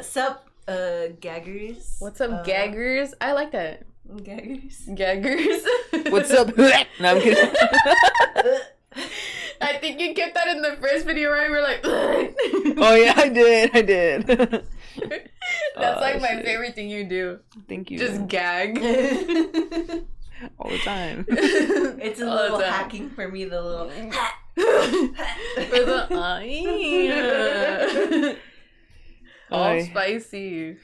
Sup, gaggers. What's up, gaggers? I like that. Gaggers. What's up? No, I'm kidding. I think you kept that in the first video, right? We're like, oh yeah, I did. That's like my favorite thing you do. Thank you. Just gag. All the time. It's a little hacking for me, the little all spicy.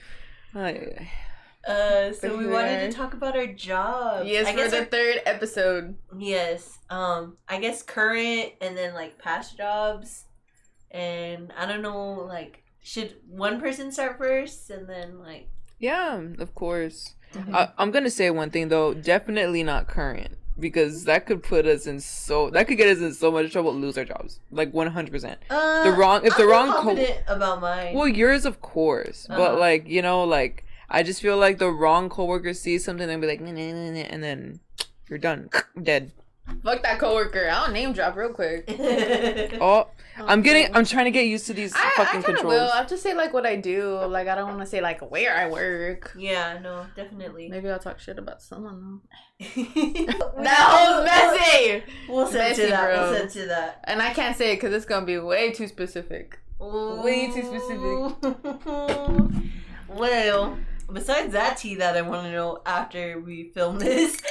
So we wanted to talk about our jobs. Yes, for the third episode. Yes. I guess current and then like past jobs. And I don't know, like, should one person start first and then like... Yeah, of course. Mm-hmm. I'm gonna say one thing though, definitely not current, because that could get us in so much trouble to lose our jobs, like 100%. I'm confident about mine. Well, yours of course, but like, you know, like I just feel like the wrong coworker sees something and be like, nah, and then you're done, dead. Fuck that coworker. I'll name drop real quick. I'm trying to get used to these fucking controls. Will. I'll just say like what I do. Like I don't want to say like where I work. Yeah, no, definitely. Maybe I'll talk shit about someone though. That was messy. We'll send to that. And I can't say it because it's gonna be way too specific. Way too specific. Well, besides that tea that I want to know after we film this,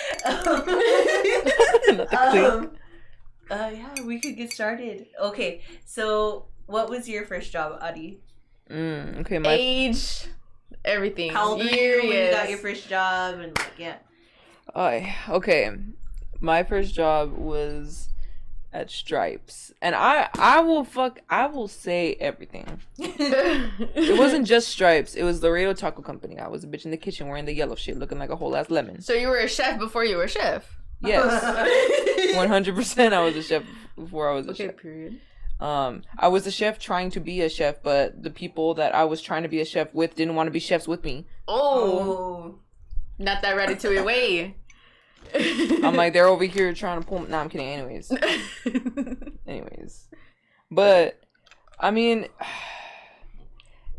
yeah, we could get started. Okay, so what was your first job, Adi? Okay, my age, everything. How old were you when you got your first job? And like, yeah. Okay, my first job was at Stripes, and I will say everything. It wasn't just Stripes, it was the Laredo Taco Company. I was a bitch in the kitchen wearing the yellow shit, looking like a whole ass lemon. So you were a chef before you were a chef? Yes. 100% I was a chef before I was a chef. Okay, period. I was a chef trying to be a chef, but the people that I was trying to be a chef with didn't want to be chefs with me. Oh. Not that ready to away. I'm like, they're over here trying to pull me. Nah, I'm kidding. Anyways. But, I mean,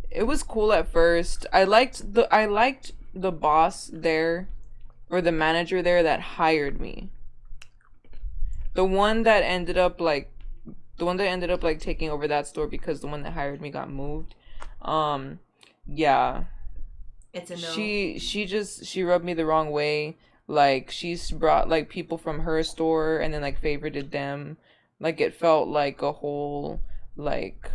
it was cool at first. I liked the boss there, or the manager there that hired me. The one that ended up taking over that store because the one that hired me got moved. Yeah. It's a no. She rubbed me the wrong way. Like, she's brought, like, people from her store and then, like, favorited them. Like, it felt like a whole, like...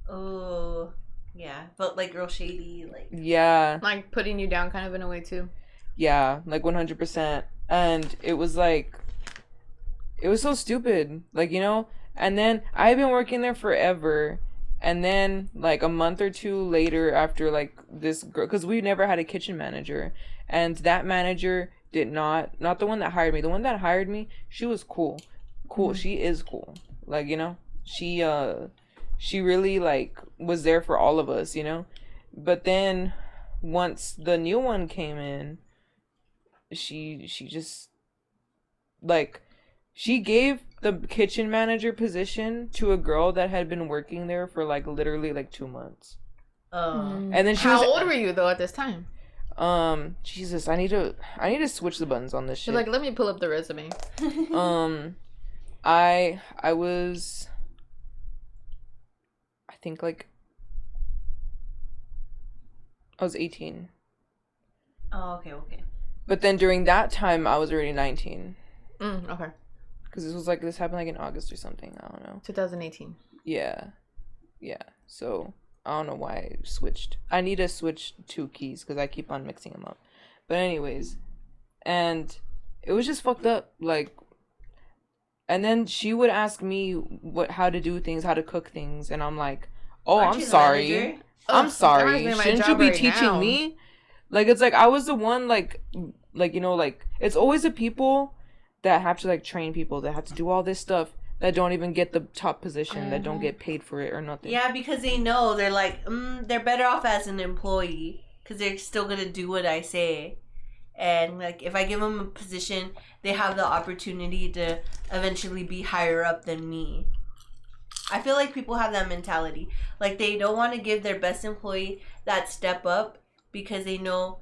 Oh, yeah. Felt, like, real shady, like... Yeah. Like, putting you down kind of in a way, too. Yeah, like, 100%. And it was, like... It was so stupid. Like, you know? And then, I've been working there forever. And then, like, a month or two later after, like, this girl... Because we never had a kitchen manager. And that manager did not the one that hired me. The one that hired me, she was cool. Mm-hmm. She is cool. Like, you know, she really, like, was there for all of us, you know. But then once the new one came in, she just, like, she gave the kitchen manager position to a girl that had been working there for, like, literally, like, 2 months. Oh. And then How old were you though at this time? Jesus, I need to switch the buttons on this shit. You're like, let me pull up the resume. I was, I think, like, I was 18. Oh, okay. But then during that time, I was already 19. Okay. Because this happened like in August or something. I don't know. 2018. Yeah. So I don't know why I switched. I need to switch 2 keys because I keep on mixing them up. But anyways, and it was just fucked up. Like, and then she would ask me how to do things, how to cook things, and I'm like, oh, I'm sorry. I'm sorry. Shouldn't you be teaching me? Like, it's like I was the one, like, you know, like, it's always the people that have to, like, train people, that have to do all this stuff, that don't even get the top position, that don't get paid for it or nothing. Yeah, because they know, they're like, they're better off as an employee, because they're still going to do what I say. And, like, if I give them a position, they have the opportunity to eventually be higher up than me. I feel like people have that mentality. Like, they don't want to give their best employee that step up because they know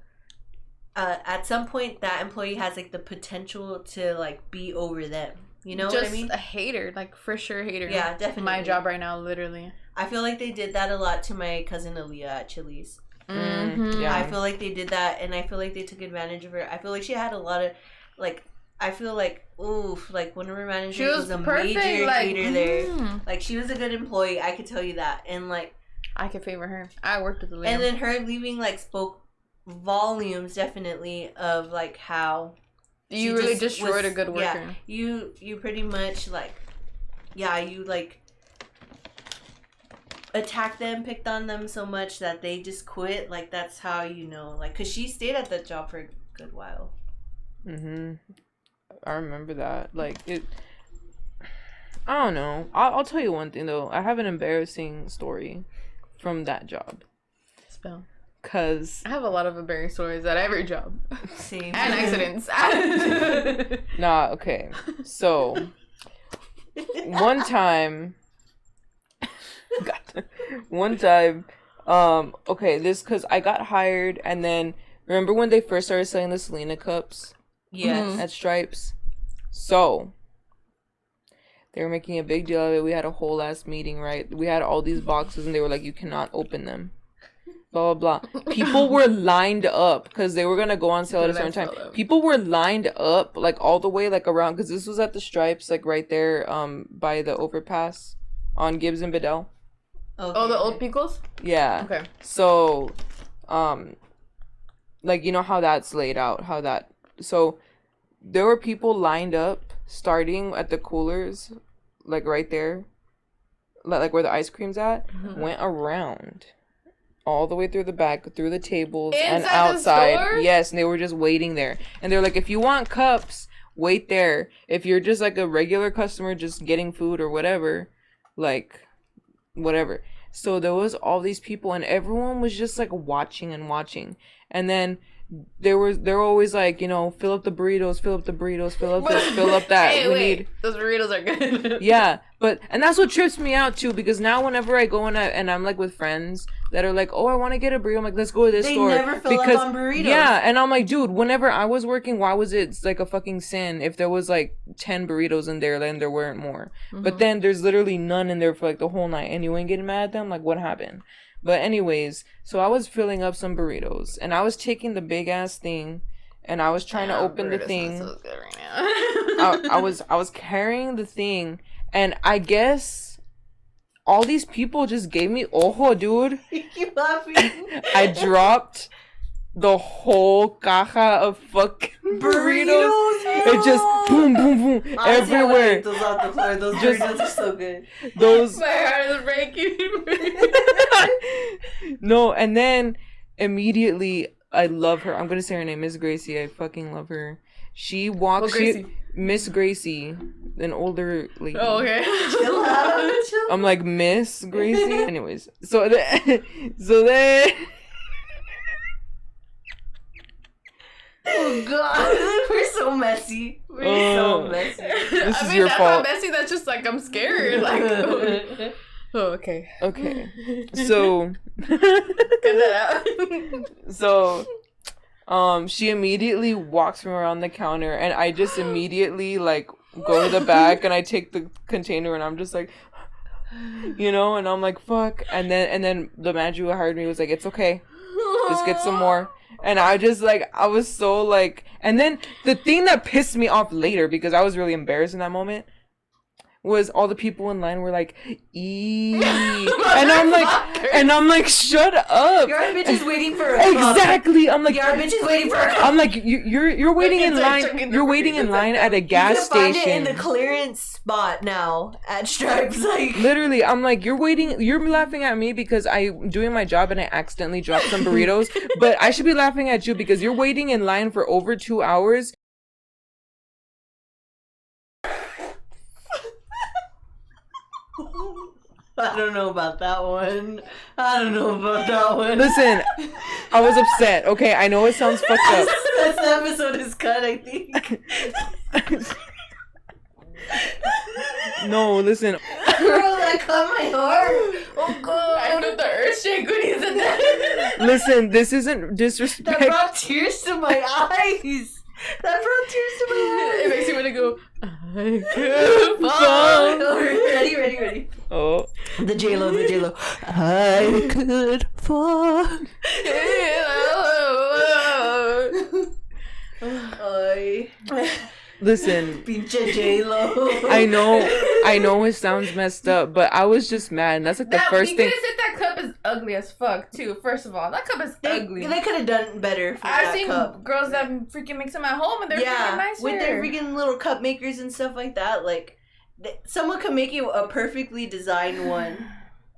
at some point that employee has, like, the potential to, like, be over them. You know what I mean? Just a hater. Like, for sure hater. Yeah, definitely. My job right now, literally. I feel like they did that a lot to my cousin Aaliyah at Chili's. Yeah. I feel like they did that, and I feel like they took advantage of her. I feel like she had a lot of, like, I feel like, oof, like, one of her managers was a perfect, major like, hater there. Like, she was a good employee, I could tell you that. And, like... I could favor her. I worked with Aaliyah. And then her leaving, like, spoke volumes, definitely, of, like, how... You really destroyed a good worker. Yeah, you pretty much, like... Yeah, you, like... attacked them, picked on them so much that they just quit. Like, that's how you know. Like, because she stayed at that job for a good while. I remember that. Like, it... I don't know. I'll tell you one thing, though. I have an embarrassing story from that job. Spell. Because... I have a lot of embarrassing stories at every job. Same. And accidents. Nah, okay. So, one time... okay, this because I got hired, and then remember when they first started selling the Selena cups? Yes. At Stripes. So they were making a big deal of it. We had a whole ass meeting, right? We had all these boxes, and they were like, "You cannot open them." Blah blah blah. People were lined up because they were gonna go on sale at a certain time. People were lined up like all the way like around because this was at the Stripes, like right there, by the overpass on Gibbs and Bedell. Okay. Oh, the old Picos? Yeah. Okay. So, like, you know how that's laid out, so there were people lined up starting at the coolers, like right there, like where the ice cream's at, went around all the way through the back, through the tables and outside. The store? Yes, and they were just waiting there. And they're like, if you want cups, wait there. If you're just like a regular customer just getting food or whatever, like whatever. So there was all these people, and everyone was just like watching, and then they were always like, you know, fill up the burritos, fill up this, fill up that. Wait, those burritos are good. Yeah, and that's what trips me out too, because now whenever I go and I'm like with friends that are like, oh, I want to get a burrito, I'm like, let's go to this store. They never fill up on burritos. Yeah, and I'm like, dude, whenever I was working, why was it like a fucking sin if there was like 10 burritos in there and there weren't more? But then there's literally none in there for like the whole night, and you ain't getting mad at them? Like, what happened? But anyways, so I was filling up some burritos, and I was taking the big ass thing, and I was trying to open the thing. So good right now. I was carrying the thing, and I guess all these people just gave me ojo, dude. You keep laughing. I dropped the whole caja of fucking burritos. It just boom, boom, boom, Honestly, everywhere. Those off the floor. Those burritos are so good. Those. My heart is breaking. No, and then immediately, I love her. I'm gonna say her name, Miss Gracie. I fucking love her. She walks. Miss Gracie, an older lady. Oh, okay. Chill out. I'm like Miss Gracie. Anyways, so then. Oh God, we're so messy. We're so messy. This is your fault. Not messy. That's just like I'm scared. Like, oh, okay. Okay. So. Cut that out. So, she immediately walks from around the counter, and I just immediately like go to the back, and I take the container, and I'm just like, you know, and I'm like, fuck, and then the manager who hired me was like, it's okay, just get some more. And I just like, I was so like, and then the thing that pissed me off later, because I was really embarrassed in that moment, was all the people in line were like, "Eee," and I'm like, shut up. Your bitch is waiting for a exactly. I'm like, your bitch is waiting for a I'm like, you're waiting in line. You're waiting in line at a gas station. Find it in the clearance spot now at Stripes. Like, literally, I'm like, you're waiting. You're laughing at me because I'm doing my job and I accidentally dropped some burritos. But I should be laughing at you because you're waiting in line for over 2 hours. I don't know about that one. Listen, I was upset. Okay, I know it sounds fucked up. This episode is cut, I think. No, listen. Bro, that cut my heart. Oh God! I felt the earth shake when he said that. Listen, this isn't disrespect. That brought tears to my eyes. That brought tears to my eyes. It makes you want to go. I could fall. Ready. Oh. The J-Lo. I could fall. Listen. Pinche J-Lo. I know it sounds messed up, but I was just mad. And that's like the first thing. You could have said that cup is ugly as fuck, too. First of all, that cup is ugly. They could have done better for I've that seen cup. girls that freaking make them at home and they're freaking nicer. With their freaking little cup makers and stuff like that. Like, someone could make you a perfectly designed one.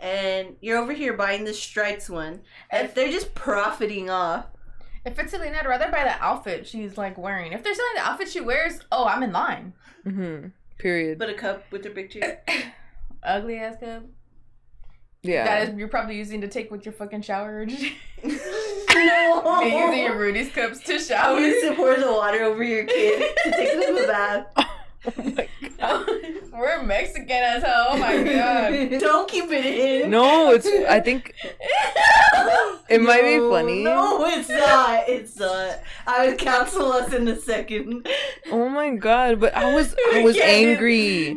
And you're over here buying the stripes one. And they're just profiting off. If it's Selena, I'd rather buy the outfit she's like wearing. If they're selling the outfit she wears, oh, I'm in line. Mm-hmm. Period. But a cup with their picture. Ugly ass cup. Yeah. That is you're probably using to take with your fucking shower. No. You're using your Rudy's cups to shower. You used to pour the water over your kid to take them a bath. Oh my God. We're Mexican as hell. Oh my God. Don't keep it in. No, I think it might be funny. No, it's not. It's not. I would cancel us in a second. Oh my God, but I was angry.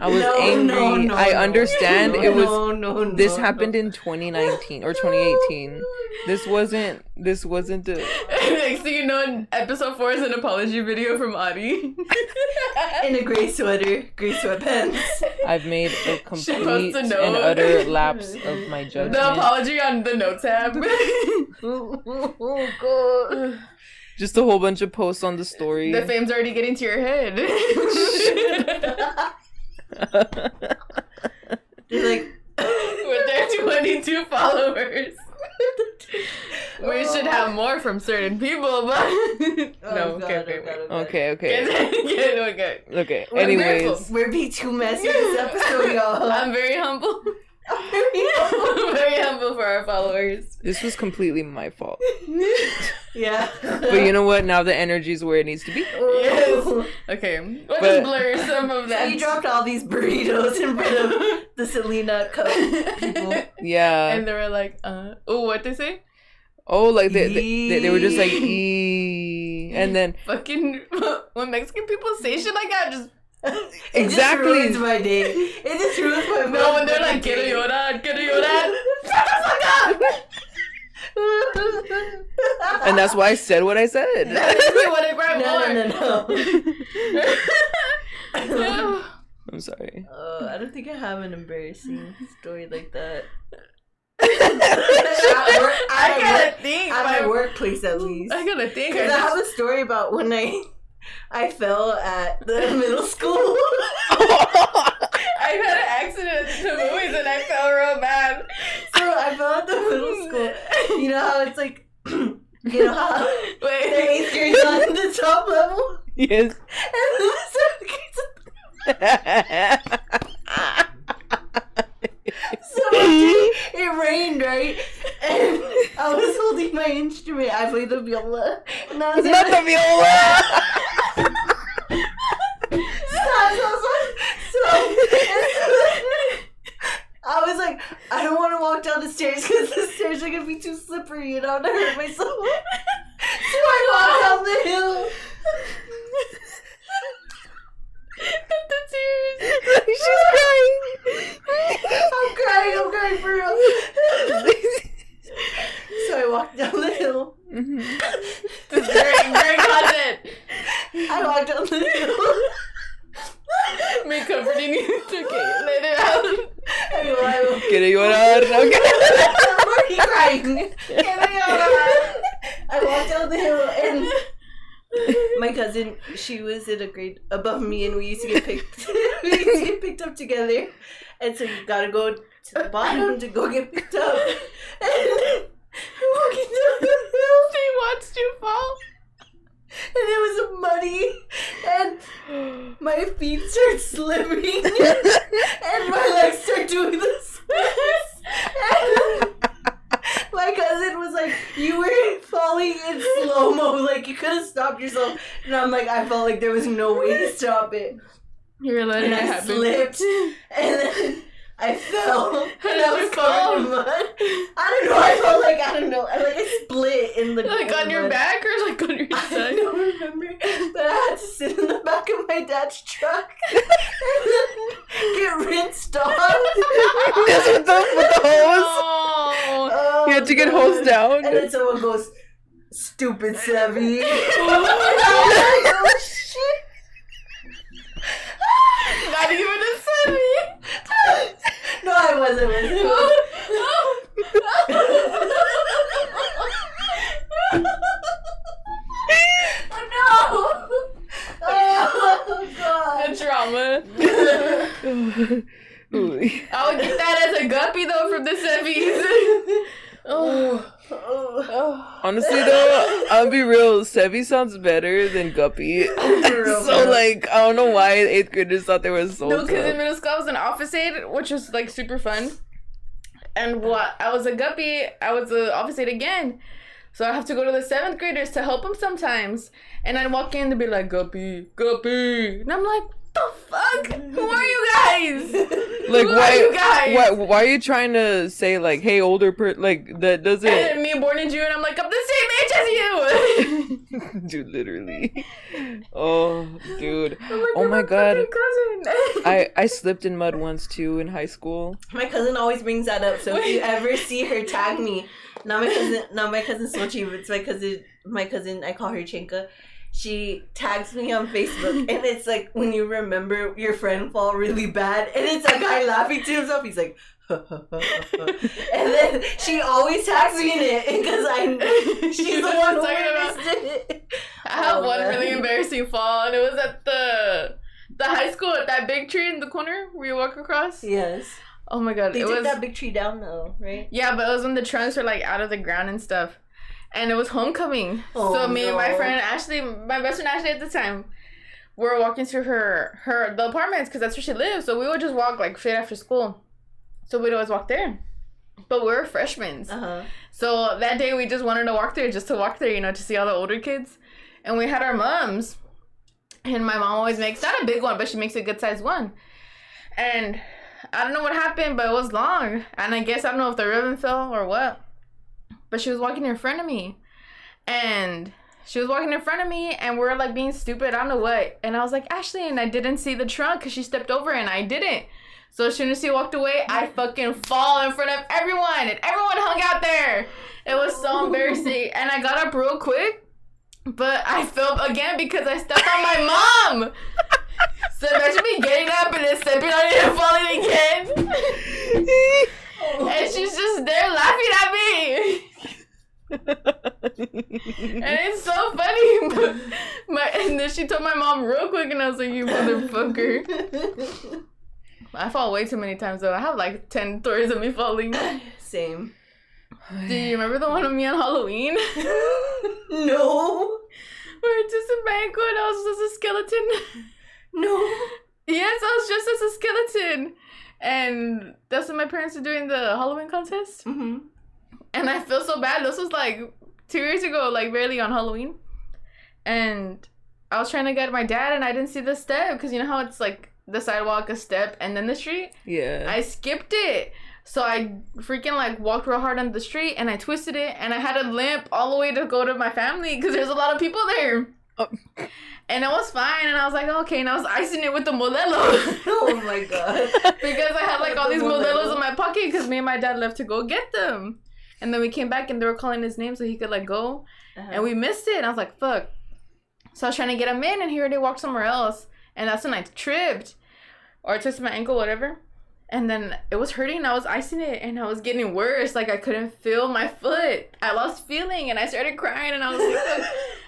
I was angry. I understand it was this happened in 2019 or 2018. This wasn't a Next thing you know, in episode 4 is an apology video from Adi. In a gray sweater, gray sweatpants. I've made a complete and utter lapse of my judgment. The apology on the note tab. Oh God. Just a whole bunch of posts on the story. The fame's already getting to your head. They're like, with their 22 followers. We should have more from certain people, but Okay. Anyways, we're being too messy this episode, y'all. I'm very humble. Very humble for our followers. This was completely my fault. Yeah. But you know what? Now the energy's where it needs to be. Yes. Okay. Let's just blur some of that. So you dropped all these burritos in front of the Selena cup people. Yeah. And they were like, oh, what they say? Oh, like they were just like, eee. And then fucking when Mexican people say shit like that, just exactly. It just ruins my day. It just ruins my No, when they're like, quiero llorar. Shut the fuck up! And that's why I said what I said. No. I'm sorry. I don't think I have an embarrassing story like that. I gotta think. At my workplace, at least. I gotta think. Because I have a story about when I fell at the middle school. I've had an accident at the movies and I fell real bad. So I fell at the middle school. You know how it's like, you know how the 8th grade's on the top level? Yes. And the 7th grade's So it rained, right? And I was holding my instrument. I played the viola. And I was not the viola! I was like, I don't want to walk down the stairs because the stairs are going to be too slippery and I'm going to hurt myself. So I walked down the hill. The tears. She's crying. I'm crying for real. So I walked down the hill. Mm-hmm. This is great content. I walked down the hill. Me comforting you to get let it out. Quiere llorar. I'm already crying. I walked down the hill and my cousin, she was in a grade above me and we used to get picked up together. And so you gotta go to the bottom to go get picked up. And walking down the hill, She watched you fall. and it was muddy, and my feet start slipping, and my legs start doing the splits. And my cousin was like, "You were falling in slow-mo, like you could have stopped yourself." And I'm like, I felt like there was no way to stop it. You're letting And it I happen. slipped, and then I fell. And How did I you was covered in mud. I don't know. I felt like, I don't know. I split in the Like on your back or like on your I side? don't remember. But I had to sit in the back of my dad's truck and get rinsed off. Yes, with the hose. Oh. Oh, You had to get God. hosed down. And then someone goes, "Stupid Sevy." And I was like, oh, shit. Not even a semi. No, I wasn't. Oh, no. Oh, God. The trauma. I would get that as a guppy though from the semis. Honestly though, I'll be real, Sevi sounds better than Guppy. So like, I don't know why 8th graders thought they were so No, because in tough. middle school I was an office aide, which was like super fun. And what I was a guppy, I was an office aide again. So I have to go to the 7th graders to help them sometimes. And I'd walk in to be like, Guppy, Guppy. And I'm like, the fuck? Who are you guys? Like, Who are you guys? why are you trying to say like, hey, older like that doesn't? And me born in June, I'm like, I'm the same age as you. Dude, literally. Oh, dude. I'm like, Oh you're my God. fucking cousin. I slipped in mud once too in high school. My cousin always brings that up. So if you ever see her tag me, not my cousin Sochi, but it's my cousin, I call her Chinka. She tags me on Facebook, and it's like when you remember your friend fall really bad, and it's a guy laughing to himself. He's like, and then she always tags me in it because she's the one who witnessed it. I have one really embarrassing fall, and it was at the high school at that big tree in the corner where you walk across. Yes. Oh my God. They it took was that big tree down though, right? Yeah, but it was when the trunks were like out of the ground and stuff. And it was homecoming. Oh, so me and my no. friend Ashley, my best friend Ashley at the time, were walking to the apartments because that's where she lives. So we would just walk like straight after school. So we'd always walk there. But we were freshmen. Uh-huh. So that day we just wanted to walk there just to walk there, to see all the older kids. And we had our mums. And my mom always makes, not a big one, but she makes a good sized one. And I don't know what happened, but it was long. And I guess, I don't know if the ribbon fell or what. But she was walking in front of me. And we were like being stupid, I don't know what. And I was like, Ashley, and I didn't see the trunk because she stepped over and I didn't. So as soon as she walked away, I fucking fall in front of everyone. And everyone hung out there. It was so embarrassing. And I got up real quick. But I fell again because I stepped on my mom. So imagine me getting up and then stepping on it and falling again. And she's just there laughing at me. And it's so funny. And then she told my mom real quick and I was like, you motherfucker. I fall way too many times though. I have like 10 stories of me falling. Same. Do you remember the one of me on Halloween? No. Where it's just a banquet and I was just a skeleton. No. Yes, I was just as a skeleton. And that's what my parents were doing the Halloween contest. Mm-hmm. And I feel so bad. This was like 2 years ago, like barely on Halloween. And I was trying to get my dad and I didn't see the step. Because you know how it's like the sidewalk, a step, and then the street? Yeah. I skipped it. So I freaking like walked real hard on the street and I twisted it. And I had a limp all the way to go to my family because there's a lot of people there. Oh. And it was fine. And I was like, okay. And I was icing it with the modelo. Oh my God. Because I had like all these modelos in my pocket because me and my dad left to go get them. And then we came back and they were calling his name so he could like go. Uh-huh. And we missed it. And I was like, fuck. So I was trying to get him in and he already walked somewhere else. And that's when I tripped. Or I twisted my ankle, whatever. And then it was hurting. I was icing it and I was getting worse. Like I couldn't feel my foot. I lost feeling and I started crying and I was like,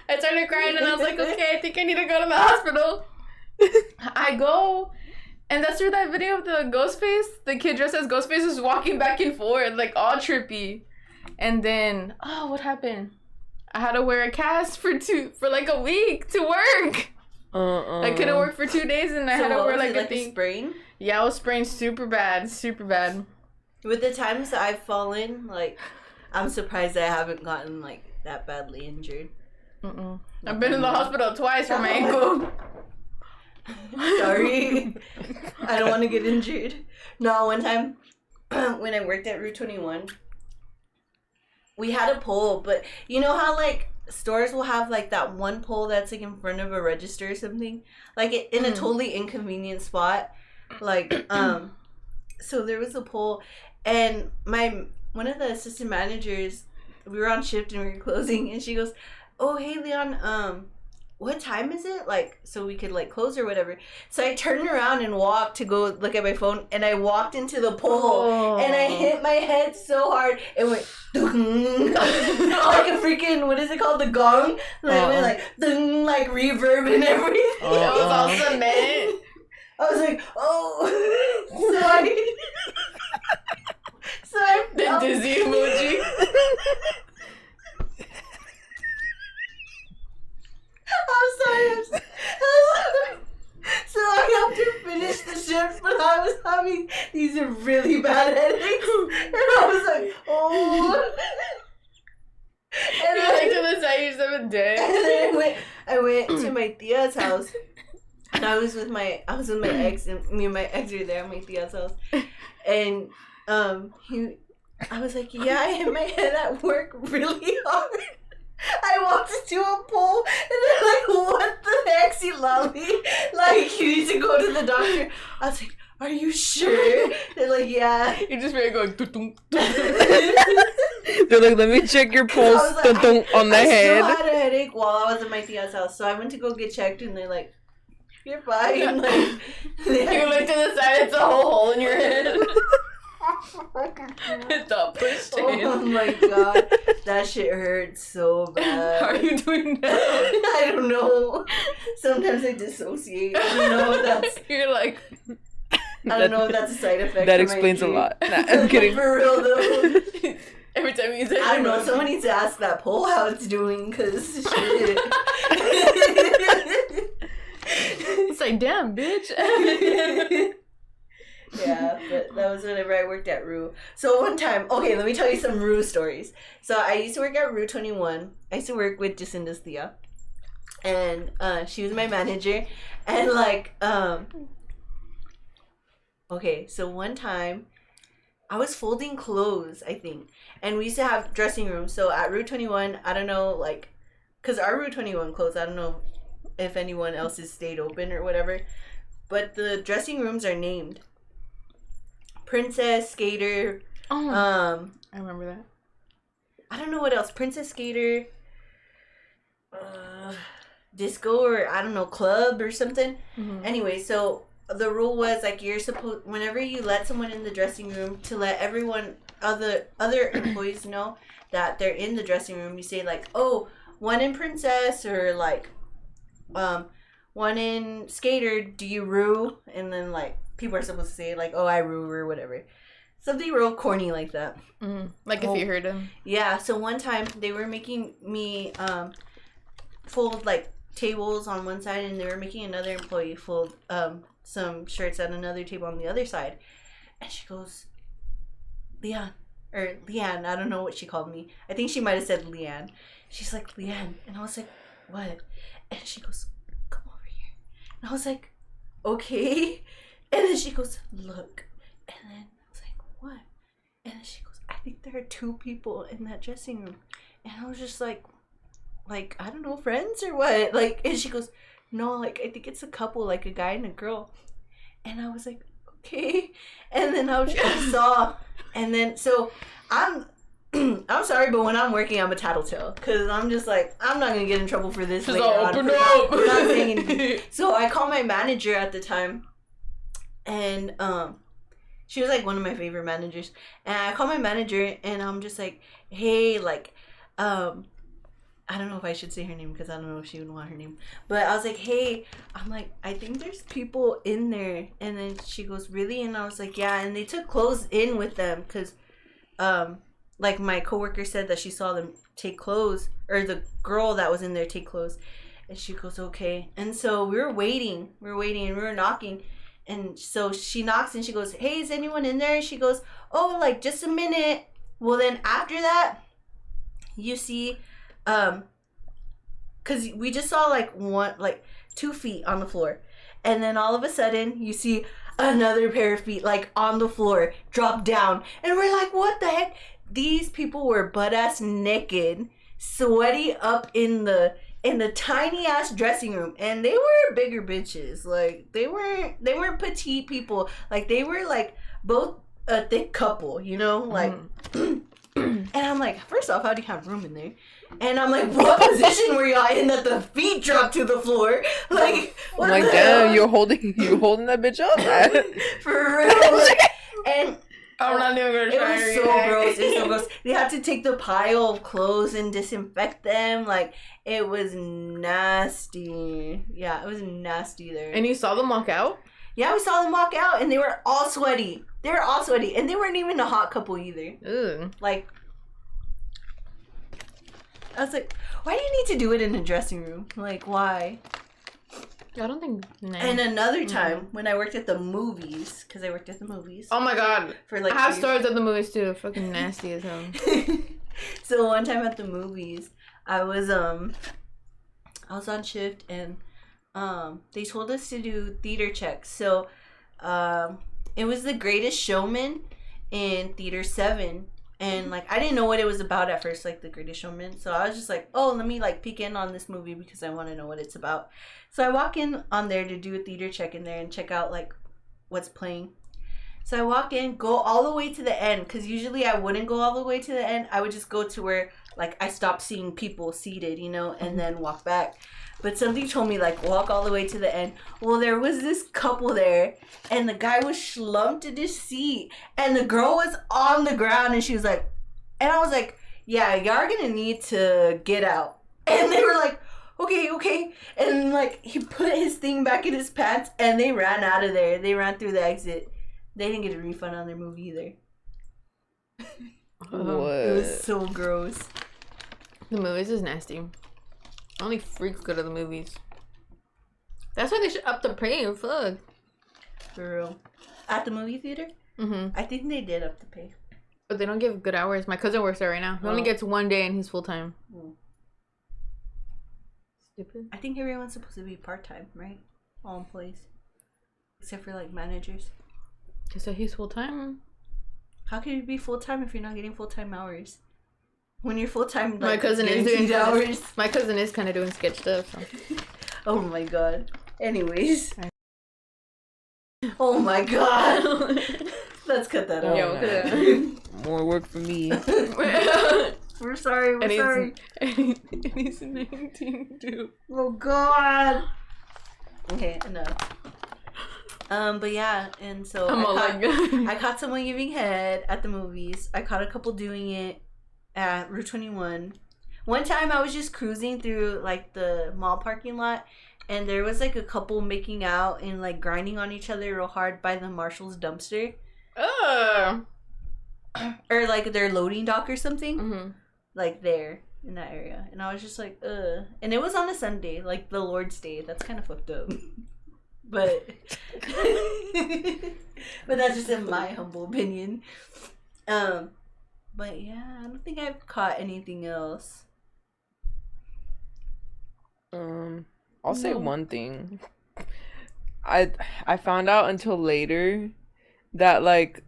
I started crying and I was like, okay, I think I need to go to the hospital. I go. And that's where that video of the ghost face, the kid dressed as Ghostface is walking back and forth, like all trippy. And then, what happened? I had to wear a cast for like a week to work. I couldn't work for 2 days and I had to wear like a thing. Sprain? Yeah, I was sprained super bad. With the times that I've fallen, like, I'm surprised I haven't gotten like that badly injured. I've been in the hospital twice for my ankle. Sorry. I don't want to get injured. No, one time when I worked at Route 21, we had a pole, but you know how like stores will have like that one pole that's like in front of a register or something, like in a totally inconvenient spot, like so there was a pole, and one of the assistant managers, we were on shift and we were closing, and she goes, "Oh, hey Leon, what time is it?" Like, so we could like close or whatever. So I turned around and walked to go look at my phone, and I walked into the pole, and I hit my head so hard, it went like a freaking, what is it called, the gong? Like, it went like ding, like reverb and everything. It was all cement. I was like, oh, so I The dizzy emoji. I'm sorry. So I have to finish the shift, but I was having these really bad headaches, and I was like, oh. And You're like to the side, you're so dead. And then I went to my tia's house, and I was with my ex, and me and my ex were there at my tia's house, and I was like, yeah, I hit my head at work really hard. I walked into a pole, and they're like, what the heck's he, Lali? Like, you need to go to the doctor. I was like, are you sure? They're like, yeah. You're just very going tung. They're like, let me check your pulse like, on the head. I still had a headache while I was at my tia's house, so I went to go get checked, and they're like, you're fine. Like, you look to the side, it's a whole hole in your head. It's all pushed in. Oh my god, that shit hurts so bad. How are you doing now? I don't know. Sometimes I dissociate. I don't know if that's. You're like. I don't know if that's a side effect. That explains a lot. Nah, I'm kidding. For real though. Every time you say. I don't know. Someone needs to ask that pole how it's doing, cause shit. It's like, damn, bitch. Yeah, but that was whenever I worked at Rue. So one time, okay, let me tell you some Rue stories. So I used to work at Rue 21. I used to work with Jacinda's tia. And she was my manager. And like, okay, so one time, I was folding clothes, I think. And we used to have dressing rooms. So at Rue 21, I don't know, like, because our Rue 21 closed. I don't know if anyone else's stayed open or whatever. But the dressing rooms are named. Princess, Skater, I remember that. I don't know what else. Princess, Skater, Disco, or I don't know, Club or something. Mm-hmm. Anyway, so the rule was like you're supposed, whenever you let someone in the dressing room, to let everyone, other employees know that they're in the dressing room. You say like, oh, one in Princess, or like, one in Skater, do you rue? And then like, people are supposed to say like, oh, I rue, or whatever. Something real corny like that. Mm-hmm. Like if you heard them. Yeah, so one time they were making me fold like tables on one side, and they were making another employee fold some shirts at another table on the other side. And she goes, Leanne, I don't know what she called me. I think she might have said Leanne. She's like, Leanne. And I was like, what? And she goes, come over here. And I was like, okay. And then she goes, look. And then I was like, what? And then she goes, I think there are two people in that dressing room. And I was just like, I don't know, friends or what? Like, and she goes, no, like, I think it's a couple, like a guy and a girl. And I was like, okay. And then I saw, and then, so I'm sorry, but when I'm working, I'm a tattletale. Because I'm just like, I'm not going to get in trouble for this later on. Open up. For not saying anything. So I called my manager at the time. And she was like one of my favorite managers, and I called my manager, and I'm just like, hey, like, I don't know if I should say her name because I don't know if she would want her name, but I was like, hey, I'm like, I think there's people in there. And then she goes, really? And I was like, yeah. And they took clothes in with them because like my coworker said that she saw them take clothes, or the girl that was in there take clothes. And she goes, okay. And so we were waiting, and we were knocking. And so she knocks, and she goes, hey, is anyone in there? And she goes, oh, like, just a minute. Well, then after that, you see, because we just saw, like, 2 feet on the floor. And then all of a sudden, you see another pair of feet, like, on the floor, drop down. And we're like, what the heck? These people were butt-ass naked, sweaty up in the tiny-ass dressing room. And they were bigger bitches. Like, they weren't petite people. Like, they were, like, both a thick couple, you know? Like, and I'm like, first off, how do you have room in there? And I'm like, what position were y'all in that the feet dropped to the floor? Like, what I'm like, damn, you're holding that bitch up. For real. Like, and I'm not even gonna try. It was so gross. It was so gross. They had to take the pile of clothes and disinfect them. Like, it was nasty. Yeah, it was nasty there. And you saw them walk out? Yeah, we saw them walk out, and they were all sweaty. They were all sweaty, and they weren't even a hot couple either. Ugh. Like, I was like, why do you need to do it in a dressing room? Like, why? I don't think. Nah. And another time when I worked at the movies, because I worked at the movies. Oh my god! For like, I have stories of the movies too. Fucking nasty as hell. So one time at the movies, I was on shift, and they told us to do theater checks. So it was The Greatest Showman in Theater 7. And, like, I didn't know what it was about at first, like, The Greatest Showman. So I was just like, oh, let me, like, peek in on this movie because I want to know what it's about. So I walk in on there to do a theater check in there and check out, like, what's playing. So I walk in, go all the way to the end, because usually I wouldn't go all the way to the end. I would just go to where, like, I stopped seeing people seated, you know, and then walk back. But something told me, like, walk all the way to the end. Well, there was this couple there, and the guy was slumped in his seat, and the girl was on the ground, and she was like, and I was like, yeah, y'all are gonna need to get out. And they were like, okay. And, like, he put his thing back in his pants, and they ran out of there. They ran through the exit. They didn't get a refund on their movie either. What? It was so gross. The movies is nasty. Only freaks go to the movies. That's why they should up the pay. Fuck. For real. At the movie theater? Mm-hmm. I think they did up the pay. But they don't give good hours. My cousin works there right now. He only gets 1 day and he's full time. Stupid. I think everyone's supposed to be part-time, right? All employees. Except for, like, managers. He said he's full time. How can you be full-time if you're not getting full-time hours? When you're full-time, like, my cousin is doing hours. My cousin is kind of doing sketch stuff. So. Oh my god. Anyways. Oh my god. Let's cut that out. Yeah, we'll cut that. More work for me. We're sorry. We're sorry. And he's 19 too. Oh god. Okay, enough. But yeah, and so I caught someone giving head at the movies. I caught a couple doing it at Route 21. One time I was just cruising through, like, the mall parking lot, and there was, like, a couple making out and, like, grinding on each other real hard by the Marshall's dumpster. Or, like, their loading dock or something. Mm-hmm. Like, there in that area. And I was just like, ugh. And it was on a Sunday, like the Lord's Day. That's kind of fucked up. But that's just in my humble opinion. But yeah, I don't think I've caught anything else. I'll say one thing. I found out until later that, like,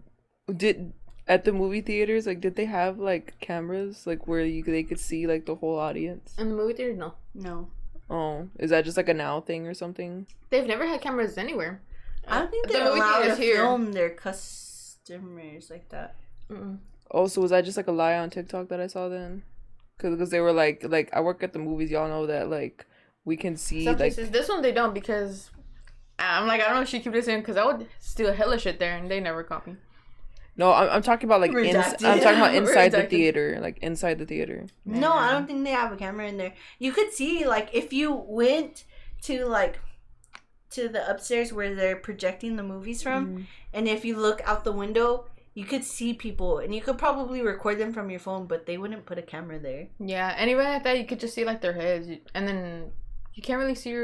at the movie theaters, like, did they have, like, cameras, like, where they could see, like, the whole audience? In the movie theater, No. Oh, is that just like a now thing or something? They've never had cameras anywhere. I don't think The they're movie allowed to theaters here. film their customers like that. Mm-mm. Oh, so was that just like a lie on TikTok that I saw then? Because they were like I work at the movies, y'all know that, like, we can see, Some like, places. This one they don't, because I'm like, I don't know if she keep this in, because I would steal hella shit there and they never caught me. No, I'm talking about, like, I'm talking about inside the theater, like, inside the theater. No, I don't think they have a camera in there. You could see, like, if you went to, like, to the upstairs where they're projecting the movies from, and if you look out the window, you could see people, and you could probably record them from your phone, but they wouldn't put a camera there. Yeah, anyway like that, you could just see, like, their heads, and then you can't really see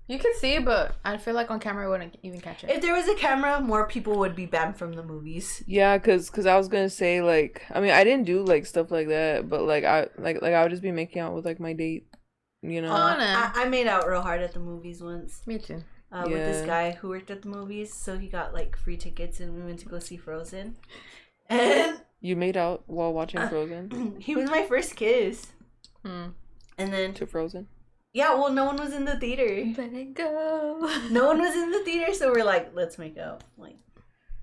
you can see it, but I feel like on camera I wouldn't even catch it. If there was a camera, more people would be banned from the movies. Yeah, cause I was gonna say, like, I mean, I didn't do, like, stuff like that, but, like, I would just be making out with, like, my date, you know. Oh, no. I made out real hard at the movies once. Me too. with this guy who worked at the movies. So he got like free tickets, and we went to go see Frozen. And you made out while watching Frozen? He was my first kiss. And then to Frozen? Yeah, well, no one was in the theater. Let it go. No one was in the theater, so we're like, let's make out. Like,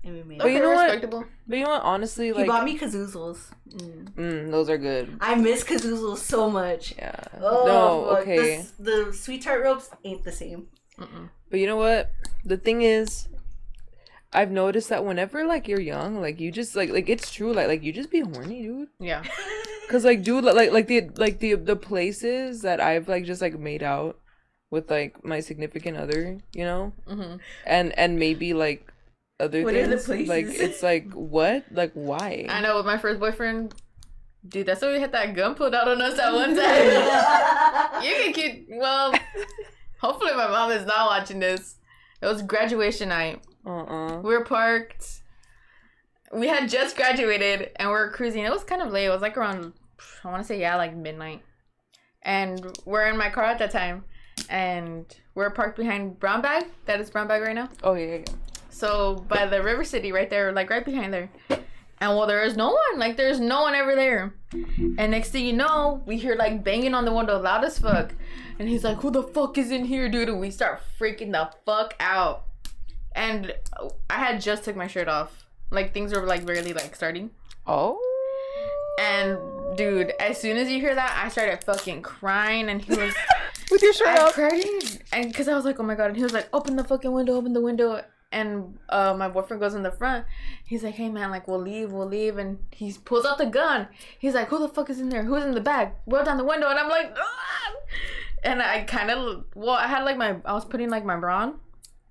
and we made out. But you know respectable. But you know what? Honestly, like, he bought me kazoozles. Those are good. I miss kazoozles so much. Yeah. Oh, no, okay. The sweet tart ropes ain't the same. But you know what? The thing is, I've noticed that whenever like you're young, like you just like it's true, like you just be horny, dude. Yeah. Cause like, dude, the places that I've like just like made out with like my significant other, you know, and maybe like other what things. Are the places? Like it's like what, like why? I know with my first boyfriend, dude. That's why we had that gun pulled out on us at one time. You can keep. Well, hopefully my mom is not watching this. It was graduation night. We were parked. We had just graduated and we were cruising. It was kind of late. It was like around, I want to say, like midnight. And we're in my car at that time. And we're parked behind Brown Bag. That is Brown Bag right now. Oh, yeah. So by the River City right there, like right behind there. And well, there is no one. Like there's no one ever there. And next thing you know, we hear like banging on the window loud as fuck. And he's like, who the fuck is in here, dude? And we start freaking the fuck out. And I had just took my shirt off. Like, things were, like, barely, like, starting. Oh. And, dude, as soon as you hear that, I started fucking crying. And he was... with your shirt off? I cried. And because I was like, oh, my God. And he was like, open the fucking window, open the window. And my boyfriend goes in the front. He's like, hey, man, like, we'll leave. And he pulls out the gun. He's like, who the fuck is in there? Who's in the bag? Roll down the window. And I'm like, ah! And I kind of... Well, I had, like, I was putting, like, my bra on.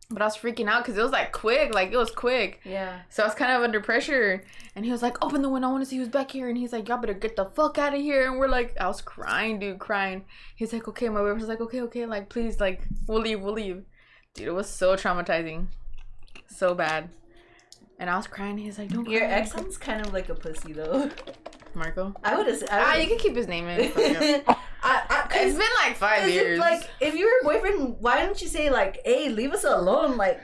But I was freaking out because it was like quick. Like it was quick. Yeah. So I was kind of under pressure. And he was like, open the window. I want to see who's back here. And he's like, y'all better get the fuck out of here. And we're like, I was crying, dude, crying. He's like, okay. My boyfriend was like, okay. Like, please, like, we'll leave. Dude, it was so traumatizing. So bad. And I was crying. He's like, don't cry. Your ex sounds kind of like a pussy, though. Marco? I would have said... you can keep his name in. It's been like 5 years. Like, if you were a boyfriend, why didn't you say, like, hey, leave us alone? Like,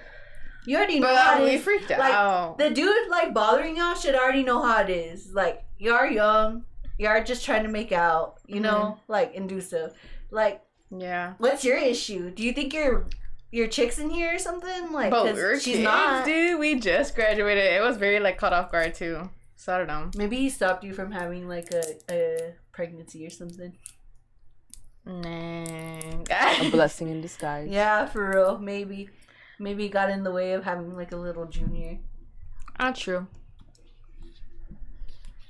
you already know how it is. We freaked like, out. The dude, like, bothering y'all should already know how it is. Like, y'all young. Y'all just trying to make out, you know? Like, and do stuff. Like, yeah. What's your issue? Do you think your chick's in here or something? Like, but she's not. Dude, we just graduated. It was very, like, caught off guard, too. So I don't know. Maybe he stopped you from having like a pregnancy or something. Nah. A blessing in disguise. Yeah, for real. Maybe he got in the way of having like a little junior. Not true.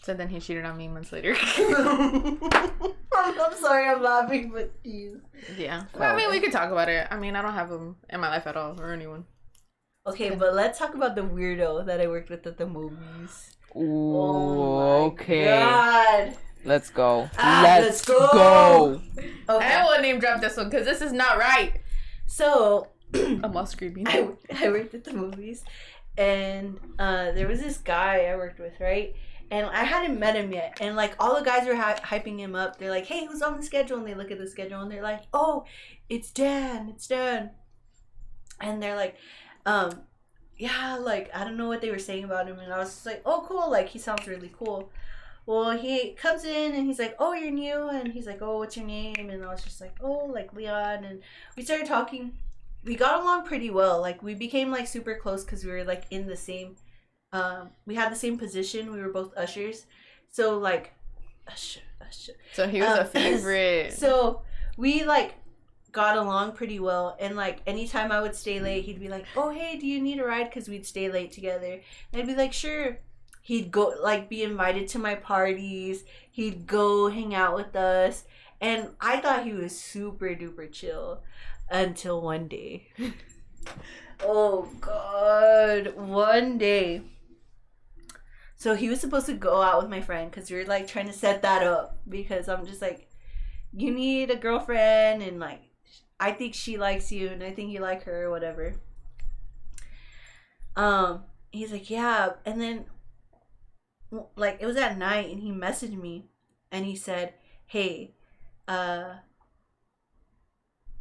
So then he cheated on me months later. I'm sorry, I'm laughing, but geez. Yeah. Well, I mean, we could talk about it. I mean, I don't have him in my life at all, or anyone. Okay, but let's talk about the weirdo that I worked with at the movies. Ooh, oh okay. God. Let's go. Let's go. Okay. I will name drop this one because this is not right. So I'm all screaming. I worked at the movies, and there was this guy I worked with, right? And I hadn't met him yet, and like all the guys were hyping him up. They're like, "Hey, who's on the schedule?" And they look at the schedule, and they're like, "Oh, it's Dan. And they're like, yeah, like, I don't know what they were saying about him. And I was just like, oh, cool. Like, he sounds really cool. Well, he comes in and he's like, oh, you're new. And he's like, oh, what's your name? And I was just like, oh, like, Leon. And we started talking. We got along pretty well. Like, we became, like, super close because we were, like, in the same, we had the same position. We were both ushers. So, like, usher. So he was a favorite. So we, like, got along pretty well, and like anytime I would stay late, he'd be like, oh, hey, do you need a ride? Because we'd stay late together, and I'd be like, sure. He'd go, like, be invited to my parties. He'd go hang out with us, and I thought he was super duper chill until one day. Oh God, one day. So he was supposed to go out with my friend because we were like trying to set that up, because I'm just like, you need a girlfriend, and like, I think she likes you, and I think you like her, or whatever. He's like, yeah. And then, like, it was at night, and he messaged me, and he said, hey,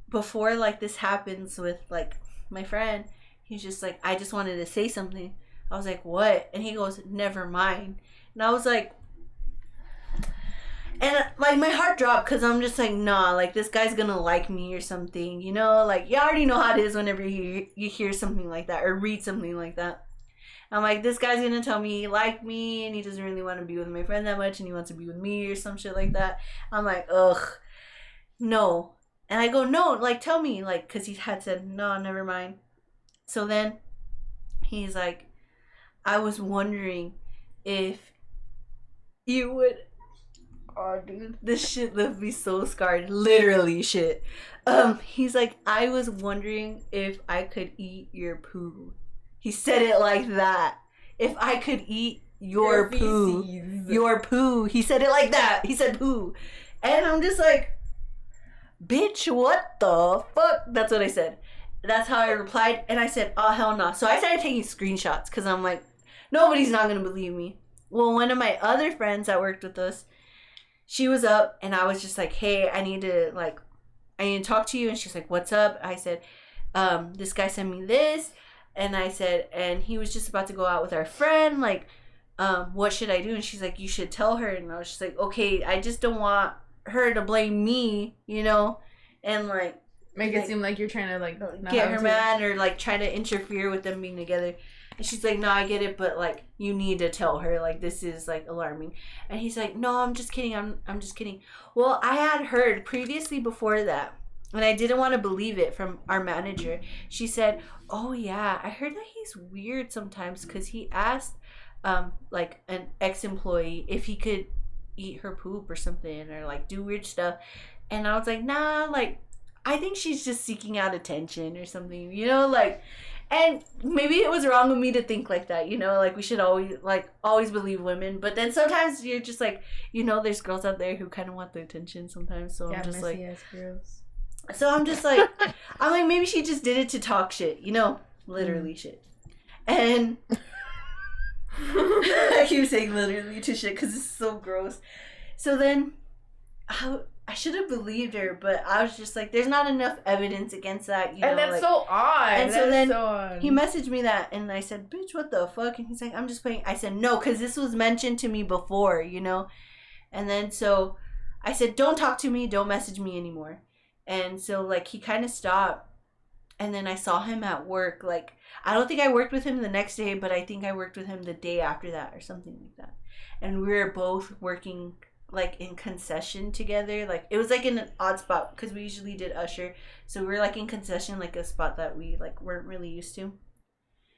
before, like, this happens with, like, my friend, he's just like, I just wanted to say something. I was like, what? And he goes, never mind. And I was like, and like my heart dropped because I'm just like, nah, like this guy's gonna like me or something, you know? Like you already know how it is whenever you hear something like that or read something like that. I'm like, this guy's gonna tell me he liked me and he doesn't really want to be with my friend that much and he wants to be with me or some shit like that. I'm like, ugh, no. And I go, no, like tell me, like, because he had said, no, never mind. So then he's like, I was wondering if you would. Oh, dude, this shit left me so scarred. Literally, shit. He's like, I was wondering if I could eat your poo. He said it like that. If I could eat your poo. Your poo. He said it like that. He said poo. And I'm just like, bitch, what the fuck? That's what I said. That's how I replied. And I said, oh, hell no. So I started taking screenshots because I'm like, nobody's not going to believe me. Well, one of my other friends that worked with us, she was up and I was just like, hey, I need to talk to you. And she's like, what's up? I said, this guy sent me this. And I said, and he was just about to go out with our friend. Like, what should I do? And she's like, you should tell her. And I was just like, okay, I just don't want her to blame me, you know? And like, make it seem like you're trying to like get her mad or like try to interfere with them being together. And she's like, no, I get it, but like you need to tell her, like this is like alarming. And he's like, no, I'm just kidding. I'm just kidding. Well, I had heard previously before that, and I didn't want to believe it from our manager. She said, oh yeah, I heard that he's weird sometimes because he asked like an ex-employee if he could eat her poop or something or like do weird stuff. And I was like, nah, like I think she's just seeking out attention or something, you know, like. And maybe it was wrong of me to think like that, you know, like we should always believe women. But then sometimes you're just like, you know, there's girls out there who kind of want the attention sometimes. So yeah, I'm just like, girls. So I'm just like, I'm like, maybe she just did it to talk shit, you know, literally shit. And I keep saying literally to shit because it's so gross. So then I should have believed her, but I was just like, there's not enough evidence against that, you know. And that's like, so odd. And so then he messaged me that, and I said, bitch, what the fuck? And he's like, I'm just playing. I said, no, because this was mentioned to me before, you know. And then so I said, don't talk to me, don't message me anymore. And so like he kind of stopped. And then I saw him at work. Like, I don't think I worked with him the next day, but I think I worked with him the day after that or something like that. And we were both working like in concession together. Like it was like in an odd spot because we usually did usher, so we were like in concession, like a spot that we like weren't really used to.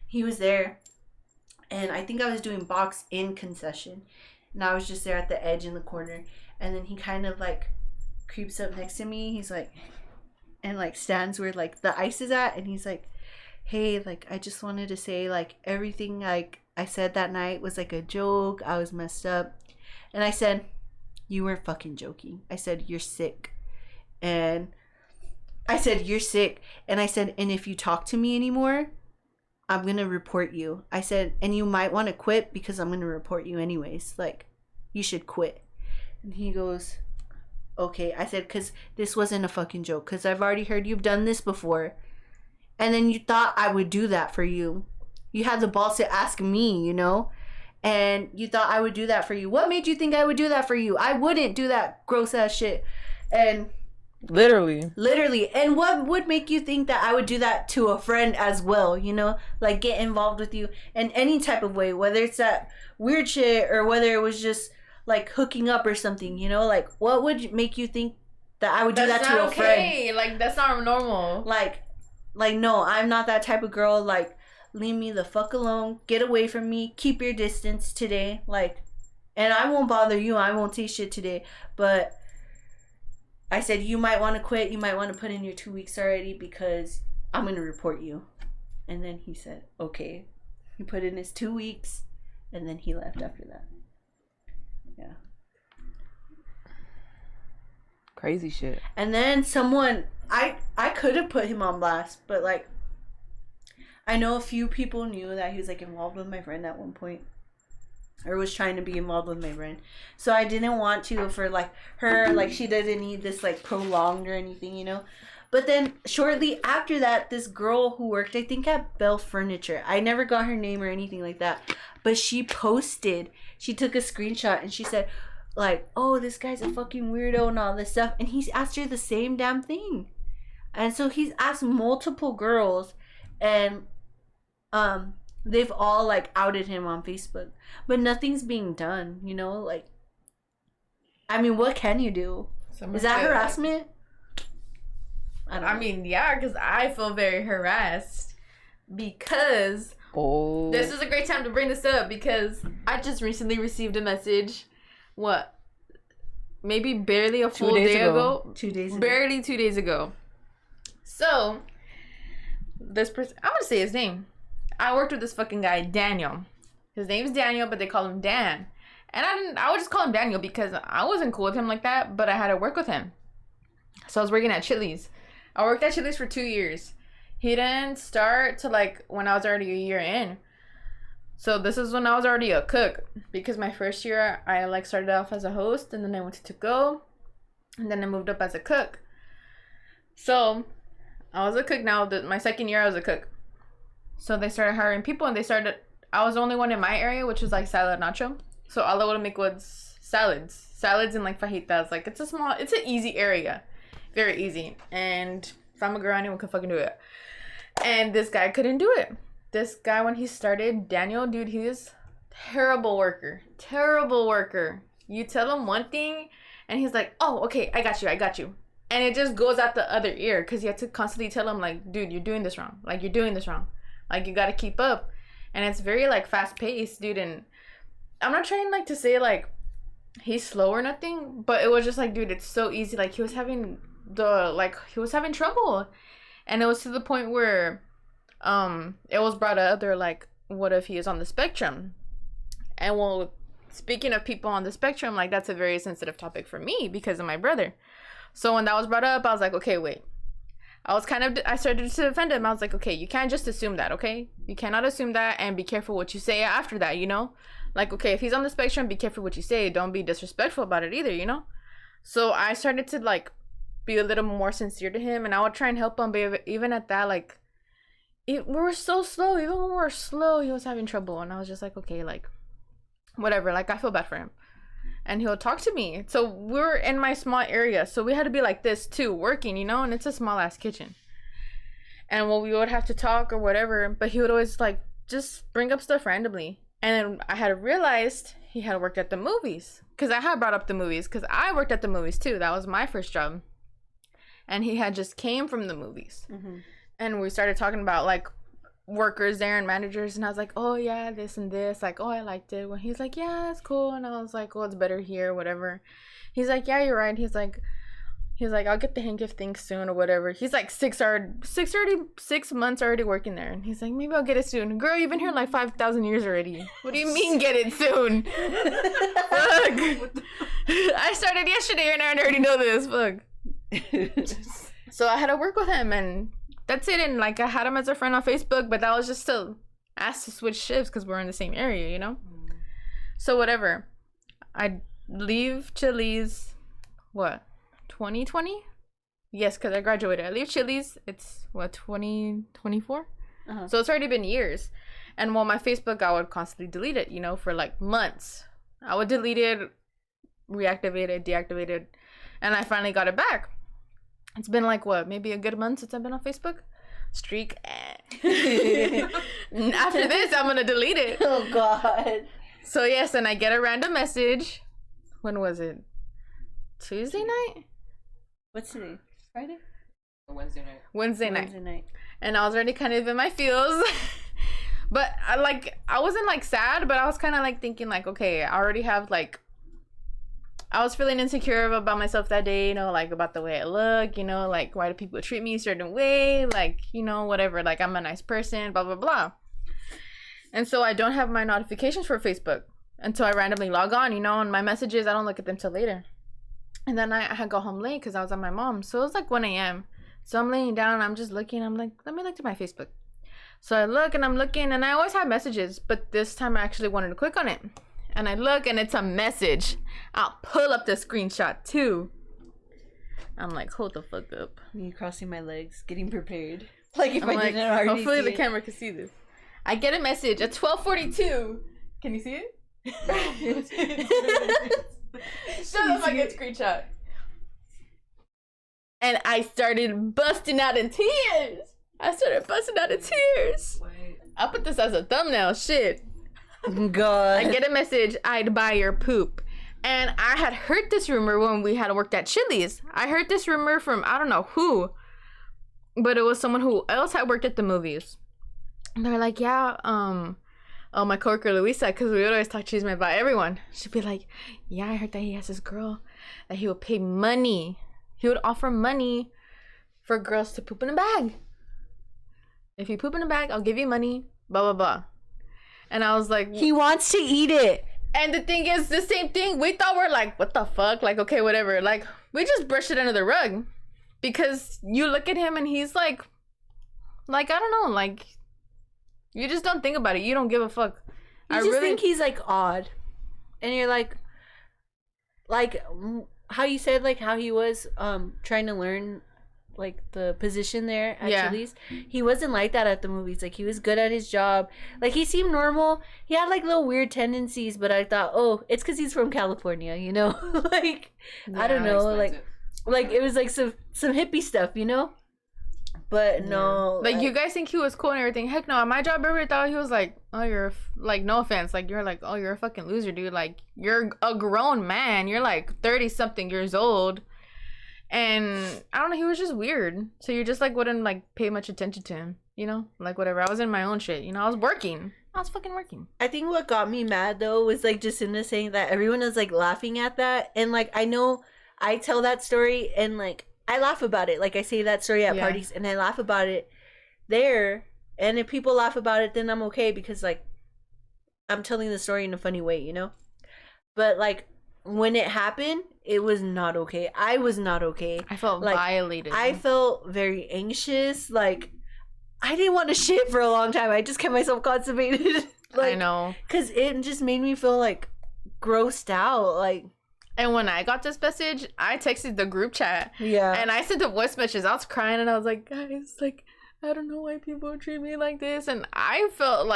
He was there and I think I was doing box in concession and I was just there at the edge in the corner. And then he kind of like creeps up next to me. He's like, and like stands where like the ice is at, and he's like, hey, like I just wanted to say like everything like I said that night was like a joke. I was messed up. And I said, you weren't fucking joking. I said, you're sick. And I said, you're sick. And I said, and if you talk to me anymore, I'm going to report you. I said, and you might want to quit because I'm going to report you anyways. Like, you should quit. And he goes, okay. I said, because this wasn't a fucking joke. Because I've already heard you've done this before. And then you thought I would do that for you. You had the balls to ask me, you know? And you thought I would do that for you. What made you think I would do that for you? I wouldn't do that gross ass shit. And literally. And what would make you think that I would do that to a friend as well, you know? Like get involved with you in any type of way, whether it's that weird shit or whether it was just like hooking up or something, you know? Like what would make you think that I would do that to a friend? Like that's not normal. Like no, I'm not that type of girl. Like, leave me the fuck alone. Get away from me. Keep your distance today. Like, and I won't bother you. I won't say shit today. But I said, you might want to quit. You might want to put in your 2 weeks already because I'm going to report you. And then he said, okay. He put in his 2 weeks and then he left after that. Yeah. Crazy shit. And then someone, I could have put him on blast, but like, I know a few people knew that he was like involved with my friend at one point. or was trying to be involved with my brand. So I didn't want to for like her, like she doesn't need this like prolonged or anything, you know. But then shortly after that, this girl who worked, I think at Bell Furniture, I never got her name or anything like that, but she took a screenshot and she said like, oh, this guy's a fucking weirdo and all this stuff, and he's asked her the same damn thing. And so he's asked multiple girls, and they've all like outed him on Facebook, but nothing's being done, you know. Like, I mean, what can you do? Is that harassment? I mean, yeah, because I feel very harassed because this is a great time to bring this up because I just recently received a message. What? Maybe barely a full day ago. 2 days ago. Barely 2 days ago. So, this person, I'm gonna say his name. I worked with this fucking guy, Daniel. His name's Daniel, but they call him Dan. And I would just call him Daniel because I wasn't cool with him like that, but I had to work with him. So I was working at Chili's. I worked at Chili's for 2 years. He didn't start till like when I was already a year in. So this is when I was already a cook, because my first year I like started off as a host, and then I went to go, and then I moved up as a cook. So I was a cook now. My second year I was a cook. So they started hiring people, and I was the only one in my area, which was like salad nacho. So all I would make was salads and like fajitas. Like it's an easy area. Very easy. And if I'm a girl, anyone can fucking do it. And this guy couldn't do it. This guy, when he started, Daniel, dude, he is terrible worker. Terrible worker. You tell him one thing, and he's like, oh, okay, I got you. And it just goes out the other ear, because you have to constantly tell him, like, dude, you're doing this wrong. Like, you're doing this wrong. Like, you got to keep up. And it's very, like, fast-paced, dude. And I'm not trying, like, to say, like, he's slow or nothing, but it was just like, dude, it's so easy. Like, he was having trouble. And it was to the point where it was brought up. They're like, what if he is on the spectrum? And well, speaking of people on the spectrum, like, that's a very sensitive topic for me because of my brother. So when that was brought up, I was like, okay, wait. I started to defend him. I was like, okay, you can't just assume that, okay? You cannot assume that, and be careful what you say after that, you know? Like, okay, if he's on the spectrum, be careful what you say. Don't be disrespectful about it either, you know? So I started to, like, be a little more sincere to him, and I would try and help him, but even at that, like, we were so slow. Even when we were slow, he was having trouble, and I was just like, okay, like, whatever. Like, I feel bad for him. And he'll talk to me. So we're in my small area, so we had to be like this too, working, you know, and it's a small ass kitchen. And well, we would have to talk or whatever, but he would always like just bring up stuff randomly. And then I had realized he had worked at the movies, because I had brought up the movies, because I worked at the movies too. That was my first job. And he had just came from the movies. Mm-hmm. And we started talking about like workers there and managers, and I was like, oh yeah, this and this, like, oh, I liked it. When he's like, yeah, it's cool. And I was like, well, it's better here, whatever. He's like, yeah, you're right. He's like, I'll get the hang of things soon or whatever. He's like 6 months already working there, and he's like, maybe I'll get it soon. Girl, you've been here like 5,000 years already. What do you mean get it soon? Fuck. I started yesterday and I already know this. Fuck. So I had to work with him, and that's it. And like, I had him as a friend on Facebook, but that was just to ask to switch shifts because we're in the same area, you know? So whatever. I leave Chili's, what, 2020? Yes, because I graduated. I leave Chili's, it's what, 2024? Uh-huh. So it's already been years. And well, my Facebook, I would constantly delete it, you know, for like months. I would delete it, reactivate it, deactivate it, and I finally got it back. It's been like, what, maybe a good month since I've been on Facebook? Streak. After this, I'm going to delete it. Oh, God. So, yes, and I get a random message. When was it? Tuesday night? What's today? Friday? Wednesday night. And I was already kind of in my feels. But, I wasn't, like, sad, but I was kind of, like, thinking, like, okay, I already have, like, I was feeling insecure about myself that day, you know, like, about the way I look, you know, like, why do people treat me a certain way, like, you know, whatever, like, I'm a nice person, blah, blah, blah. And so I don't have my notifications for Facebook until I randomly log on, you know, and my messages, I don't look at them till later. And then I had go home late because I was at my mom's, so it was like 1 a.m. So I'm laying down and I'm just looking, I'm like, let me look at my Facebook. So I look and I'm looking, and I always have messages, but this time I actually wanted to click on it. And I look and it's a message. I'll pull up the screenshot too. I'm like, hold the fuck up. Me crossing my legs, getting prepared. Like if I'm I like, didn't already hopefully see the it. camera can see this. I get a message at 12:42. Can you see it? Shut up, I get screenshot. And I started busting out in tears. I'll put this as a thumbnail. Shit. God. I get a message, I'd buy your poop. And I had heard this rumor when we had worked at Chili's. I heard this rumor from I don't know who, but it was someone who else had worked at the movies. And they're like, yeah, my coworker Luisa, because we would always talk chisme about everyone. She'd be like, yeah, I heard that he has this girl that he would pay money. He would offer money for girls to poop in a bag. If you poop in a bag, I'll give you money, blah, blah, blah. And I was like... He wants to eat it. And the thing is, the same thing. We thought we're like, what the fuck? Like, okay, whatever. Like, we just brushed it under the rug. Because you look at him and he's like, I don't know, like, you just don't think about it. You don't give a fuck. You just think he's like odd. And you're like how you said like how he was trying to learn like the position there at Chili's. He wasn't like that at the movies. Like he was good at his job. Like he seemed normal. He had like little weird tendencies, but I thought, oh, it's because he's from California, you know? Like I don't know, like it was like some hippie stuff, you know? But no, like you guys think he was cool and everything. Heck no, at my job, everybody thought he was like, oh, you're like, no offense, like you're like, oh, you're a fucking loser, dude. Like you're a grown man. You're like 30 something years old, and I don't know. He was just weird. So you just like wouldn't like pay much attention to him, you know? Like whatever. I was in my own shit, you know. I was fucking working. I think what got me mad though was like Jacinda saying that everyone was like laughing at that, and like I know I tell that story and like. I laugh about it. Like I say that story at parties and I laugh about it there. And if people laugh about it, then I'm okay because like I'm telling the story in a funny way, you know? But like when it happened, it was not okay. I was not okay. I felt like, violated. I felt very anxious. Like I didn't want to shit for a long time. I just kept myself constipated. Like, I know. Because it just made me feel like grossed out. Like. And when I got this message, I texted the group chat. Yeah. And I sent the voice messages. I was crying and I was like, guys, like, I don't know why people treat me like this. And I felt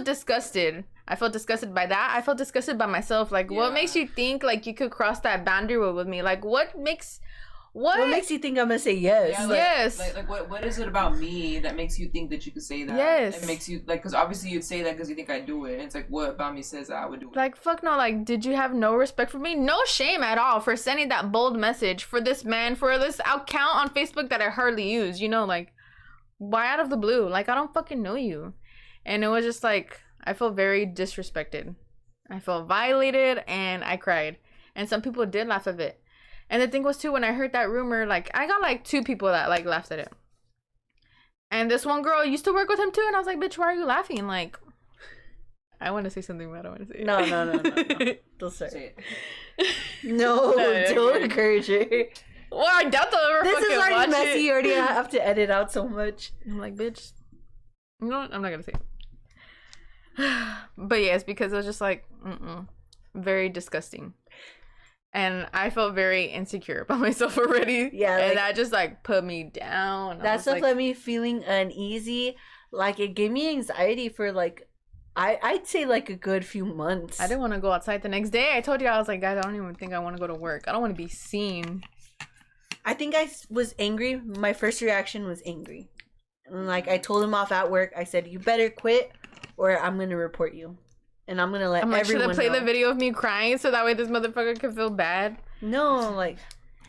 disgusted. I felt disgusted by that. I felt disgusted by myself. Like, what makes you think, like, you could cross that boundary with me? Like, what makes you think I'm gonna say yes? Yeah, yes. Like what is it about me that makes you think that you could say that? Yes. It makes you, like, because obviously you'd say that because you think I do it. And it's like, what about me says that I would do it? Like, fuck no. Like, did you have no respect for me? No shame at all for sending that bold message for this man, for this account on Facebook that I hardly use. You know, like, why out of the blue? Like, I don't fucking know you. And it was just like, I felt very disrespected. I felt violated and I cried. And some people did laugh at it. And the thing was too, when I heard that rumor, like I got like 2 people that like laughed at it. And this one girl used to work with him too, and I was like, bitch, why are you laughing? Like, I want to say something, but I don't want to say it. No. Don't say it. No, don't encourage her. Well, I doubt they'll ever this fucking is already watch messy. it. You already have to edit out so much. I'm like, bitch. You know what? I'm not gonna say it. But yeah, it's because it was just like, very disgusting. And I felt very insecure about myself already. Yeah. And that just like put me down. That stuff left me feeling uneasy. Like it gave me anxiety for like, I'd say like a good few months. I didn't want to go outside the next day. I told you, I was like, guys, I don't even think I want to go to work. I don't want to be seen. I think I was angry. My first reaction was angry. And like I told him off at work. I said, you better quit or I'm going to report you. And I'm gonna let everyone know. Should I play the video of me crying so that way this motherfucker can feel bad? No, like.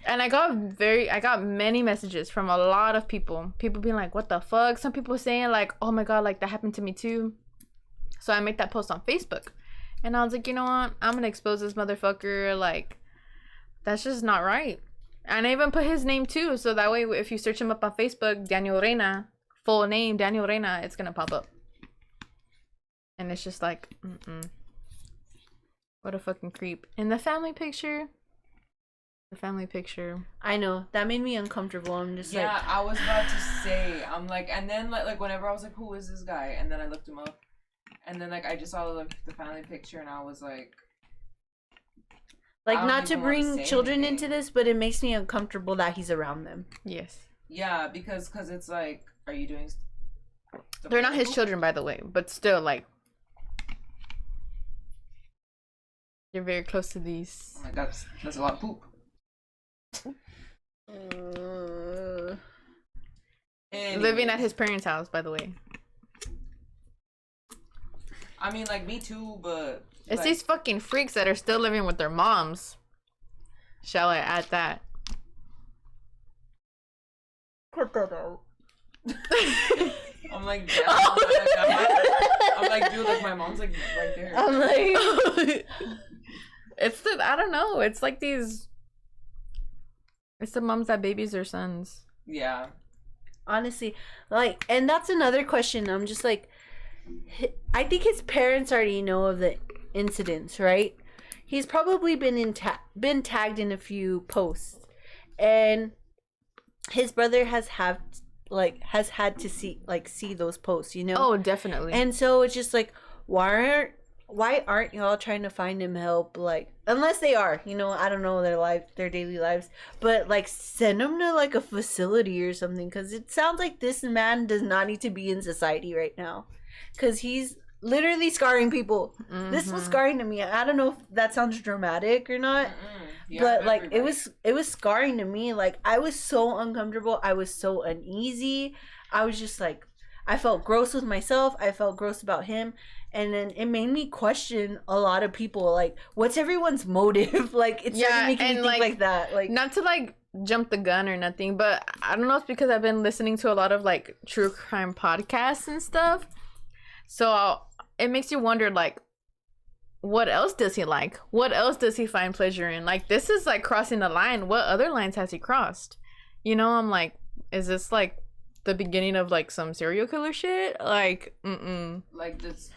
And I got many messages from a lot of people. People being like, what the fuck? Some people saying like, oh my god, like that happened to me too. So I made that post on Facebook. And I was like, you know what? I'm gonna expose this motherfucker. Like, that's just not right. And I even put his name too. So that way, if you search him up on Facebook, Daniel Reina, full name, Daniel Reina, it's gonna pop up. And it's just like, what a fucking creep. And the family picture. I know. That made me uncomfortable. I'm just like. Yeah, I was about to say. I'm like, and then like whenever I was like, who is this guy? And then I looked him up. And then, like, I just saw the family picture, and I was like... Like, not to bring children into this, but it makes me uncomfortable that he's around them. Yes. Yeah, because it's like, are you doing... They're not his children, by the way, but still, like... You're very close to these. Oh my God, that's a lot of poop. Living at his parents' house, by the way. I mean, like, me too, but... It's these fucking freaks that are still living with their moms. Shall I add that? Cut that out. I'm like, damn, I'm like, dude, like, my mom's, like, right there. I'm like... I don't know. It's like these... It's the moms that babies their sons. Yeah. Honestly, like, and that's another question. I'm just like, I think his parents already know of the incidents, right? He's probably been tagged in a few posts, and his brother has had to see those posts, you know? Oh, definitely. And so it's just like, why aren't y'all trying to find him help? Like, unless they are, you know, I don't know their daily lives, but like, send him to like a facility or something, because it sounds like this man does not need to be in society right now, because he's literally scarring people. Mm-hmm. This was scarring to me. I don't know if that sounds dramatic or not, yeah, but like, it was scarring to me. Like, I was so uncomfortable. I was so uneasy. I was just like, I felt gross with myself. I felt gross about him. And then it made me question a lot of people. Like, what's everyone's motive? Like, it's started making me think like that. Like, not to like jump the gun or nothing, but I don't know. It's because I've been listening to a lot of like true crime podcasts and stuff. So it makes you wonder, like, what else does he like? What else does he find pleasure in? Like, this is like crossing the line. What other lines has he crossed? You know, I'm like, is this like the beginning of like some serial killer shit? Like, like this.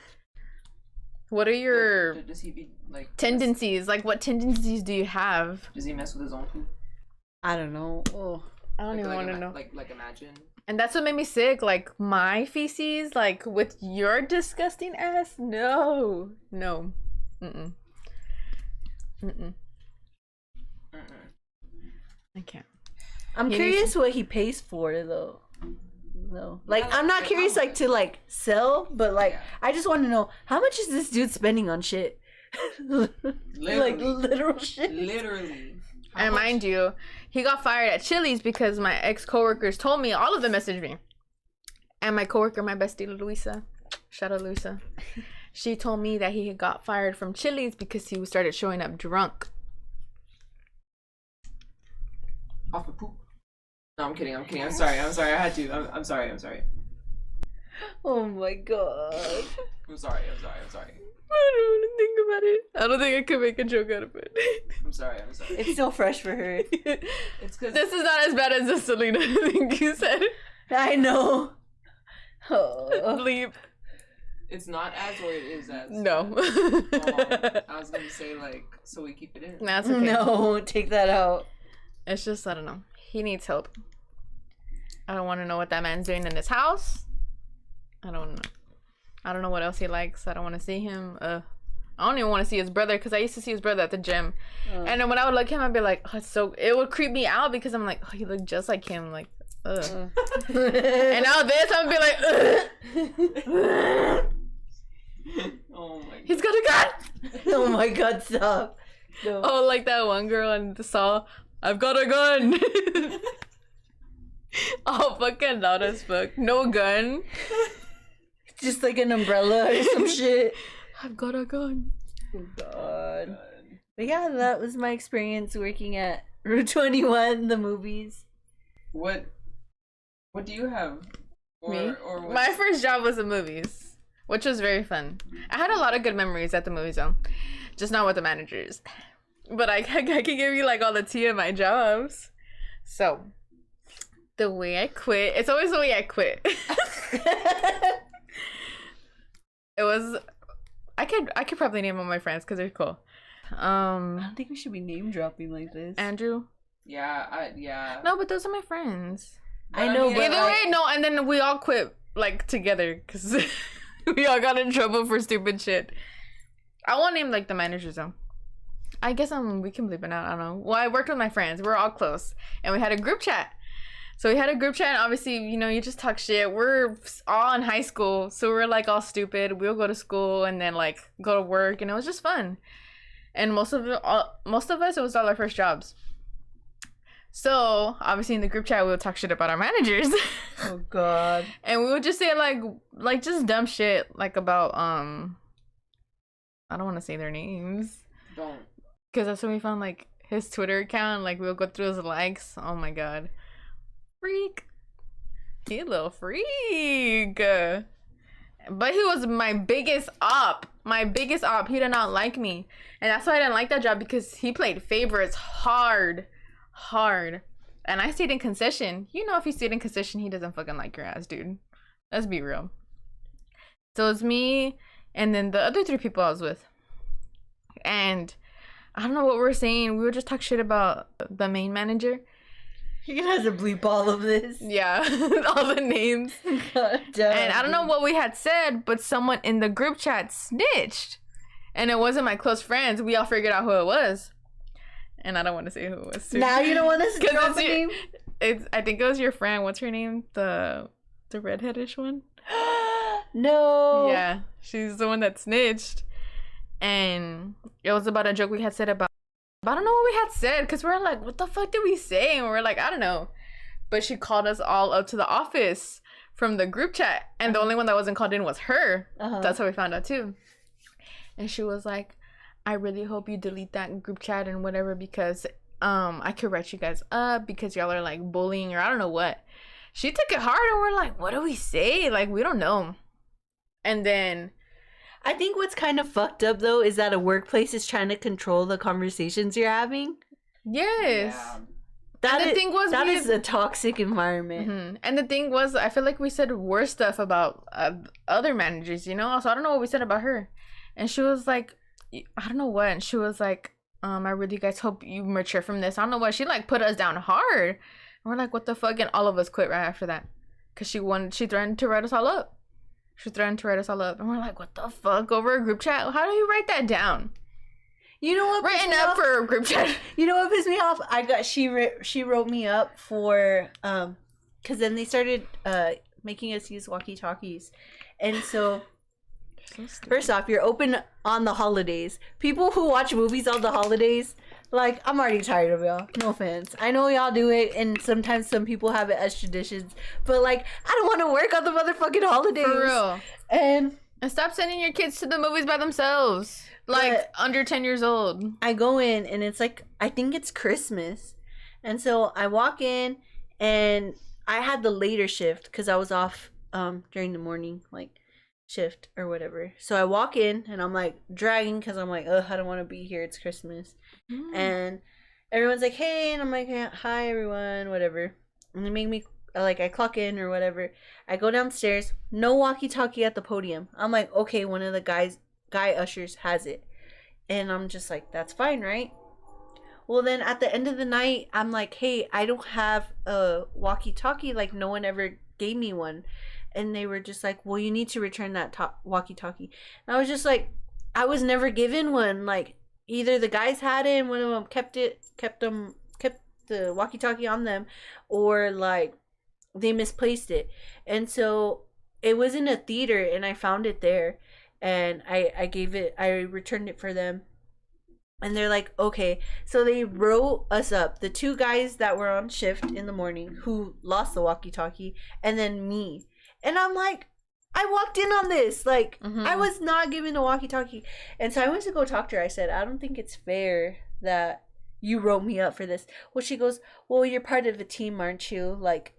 What are your does he be like tendencies? Like, what tendencies do you have? Does he mess with his own poop? I don't know. Oh, I don't even want to know. Like imagine. And that's what made me sick. Like, my feces, like with your disgusting ass. No. I can't. I'm curious what he pays for though. No, like, I'm not curious like to like sell, but like, I just want to know, how much is this dude spending on shit? Like, literal shit. Literally. And mind you, he got fired at Chili's because my ex-coworkers told me, all of them messaged me. And my coworker, my bestie Luisa, shout out Luisa, she told me that he got fired from Chili's because he started showing up drunk. Off of poop. No, I'm kidding. I'm sorry. I had to. I'm sorry. Oh my God. I'm sorry. I don't want to think about it. I don't think I could make a joke out of it. I'm sorry. It's still fresh for her. It's because this is not as bad as the Selena thing you said. I know. Oh. Bleep. It's not as, or it is as. No. I was gonna say, like, so we keep it in. That's okay. No, take that out. It's just, I don't know. He needs help. I don't want to know what that man's doing in his house. I don't know what else he likes. I don't want to see him. I don't even want to see his brother, because I used to see his brother at the gym. And then when I would look at him, I'd be like, oh, it would creep me out, because I'm like, oh, he looked just like him. Like, ugh. And now this, I'm be like, ugh. Oh my God. He's got a gun. Oh my God, stop. No. Oh, like that one girl in the Saw. I've got a gun. Oh, fucking loud as fuck. No gun. Just like an umbrella or some shit. I've got a gun. Oh God. But yeah, that was my experience working at Route 21, the movies. What do you have? Me? My first job was the movies, which was very fun. I had a lot of good memories at the movie zone, just not with the managers. But I can give you like all the tea of my jobs. So, the way I quit, it's always the way I quit. It was, I could probably name all my friends because they're cool. I don't think we should be name dropping like this. Andrew. Yeah. No, but those are my friends. I know, but either way, no, and then we all quit like together because We all got in trouble for stupid shit. I won't name like the managers though. I guess we can bleep it out. I don't know. Well, I worked with my friends. We're all close, and we had a group chat. So we had a group chat. And obviously, you know, you just talk shit. We're all in high school, so we're like all stupid. We'll go to school and then like go to work, and it was just fun. And most of us, it was all our first jobs. So obviously in the group chat, we would talk shit about our managers. Oh God. And we would just say like just dumb shit like about I don't want to say their names. Don't. Because that's when we found like his Twitter account. Like we'll go through his likes. Oh my God. Freak. He a little freak. But he was my biggest op. My biggest op. He did not like me. And that's why I didn't like that job, because he played favorites hard. And I stayed in concession. You know, if he stayed in concession, he doesn't fucking like your ass, dude. Let's be real. So it's me and then the other 3 people I was with. And I don't know what we were saying. We would just talk shit about the main manager. You're gonna have to bleep all of this. Yeah, all the names. God damn. And I don't know what we had said, but someone in the group chat snitched. And it wasn't my close friends. We all figured out who it was. And I don't want to say who it was. Now you don't want to say the name? I think it was your friend. What's her name? The redheadish one? No. Yeah, she's the one that snitched. And it was about a joke we had said about... I don't know what we had said, because we're like, what the fuck did we say? And we're like, I don't know. But she called us all up to the office from the group chat. And the only one that wasn't called in was her. That's how we found out too. And she was like, I really hope you delete that group chat and whatever, because I could write you guys up because y'all are like bullying or I don't know what. She took it hard and we're like, what do we say? Like, we don't know. And then I think what's kind of fucked up though is that a workplace is trying to control the conversations you're having. Yes. Yeah. That is a toxic environment. Mm-hmm. And the thing was, I feel like we said worse stuff about other managers, you know? So I don't know what we said about her. And she was like, I don't know what. And she was like, I really guys hope you mature from this. I don't know what. She like put us down hard. And we're like, what the fuck? And all of us quit right after that. Because she threatened to write us all up. And we're like, what the fuck? Over a group chat? How do you write that down? You know what? Written up for a group chat. You know what pissed me off? She wrote me up for because then they started making us use walkie-talkies, and so first off, you're open on the holidays. People who watch movies on the holidays, like, I'm already tired of y'all. No offense. I know y'all do it, and sometimes some people have it as traditions, but like, I don't want to work on the motherfucking holidays. For real. And stop sending your kids to the movies by themselves. Like, under 10 years old. I go in, and it's like, I think it's Christmas. And so I walk in, and I had the later shift because I was off during the morning, like, shift or whatever. So I walk in, and I'm, like, dragging because I'm like, ugh, I don't want to be here. It's Christmas. And everyone's like, hey, and I'm like, hi, everyone, whatever. And they make me, like, I clock in or whatever. I go downstairs, no walkie-talkie at the podium. I'm like, okay, one of the guy ushers has it. And I'm just like, that's fine, right? Well, then at the end of the night, I'm like, hey, I don't have a walkie-talkie. Like, no one ever gave me one. And they were just like, well, you need to return that walkie-talkie. And I was just like, I was never given one. Like, either the guys had it and one of them kept the walkie-talkie on them, or like they misplaced it. And so it was in a theater, and I found it there, and I returned it for them. And they're like, okay. So they wrote us up, the 2 guys that were on shift in the morning who lost the walkie-talkie, and then me. And I'm like, I walked in on this. Like, I was not given a walkie-talkie. And so I went to go talk to her. I said, I don't think it's fair that you wrote me up for this. Well, she goes, well, you're part of a team, aren't you? Like,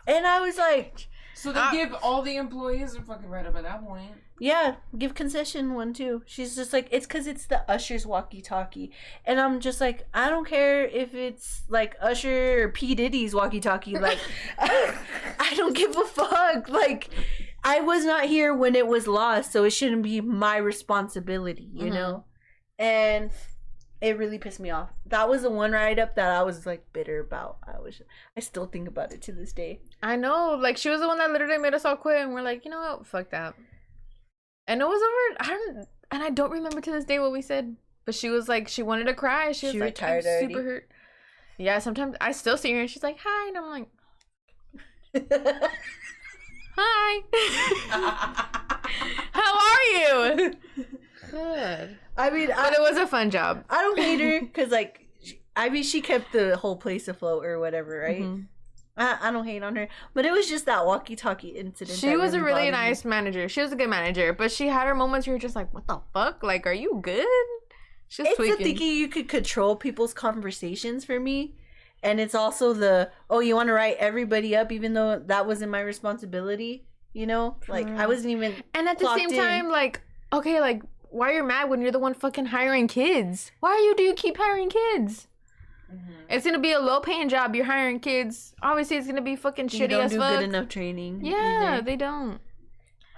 and I was like... So they give all the employees a fucking write-up at that point. Yeah, give concession one too. She's just like, it's because it's the usher's walkie-talkie. And I'm just like, I don't care if it's like Usher or P. Diddy's walkie-talkie. Like, I don't give a fuck. Like, I was not here when it was lost, so it shouldn't be my responsibility, you know? And it really pissed me off. That was the one write-up that I was like bitter about. I still think about it to this day. I know. Like, she was the one that literally made us all quit, and we're like, you know what? Fuck that. And it was over. I don't remember to this day what we said. But she was like, she wanted to cry. She was like, retired I'm already? super hurt. Yeah, sometimes I still see her and she's like, hi. And I'm like, hi. How are you? Good. I mean, But it was a fun job. I don't hate her because, like, she kept the whole place afloat or whatever, right? Mm-hmm. I don't hate on her, but it was just that walkie-talkie incident. She was a really nice manager. She was a good manager, but she had her moments where you're just like, what the fuck? Like, are you good? She's It's tweaking. the thinking you could control people's conversations for me, and it's also the, oh, you want to write everybody up even though that wasn't my responsibility, you know? Like, I wasn't even And at the same in. time, like, okay, like, why are you mad when you're the one fucking hiring kids? Do you keep hiring kids? Mm-hmm. It's gonna be a low-paying job. You're hiring kids. Obviously, it's gonna be fucking shitty as fuck. You don't do good enough training. Yeah, either. they don't.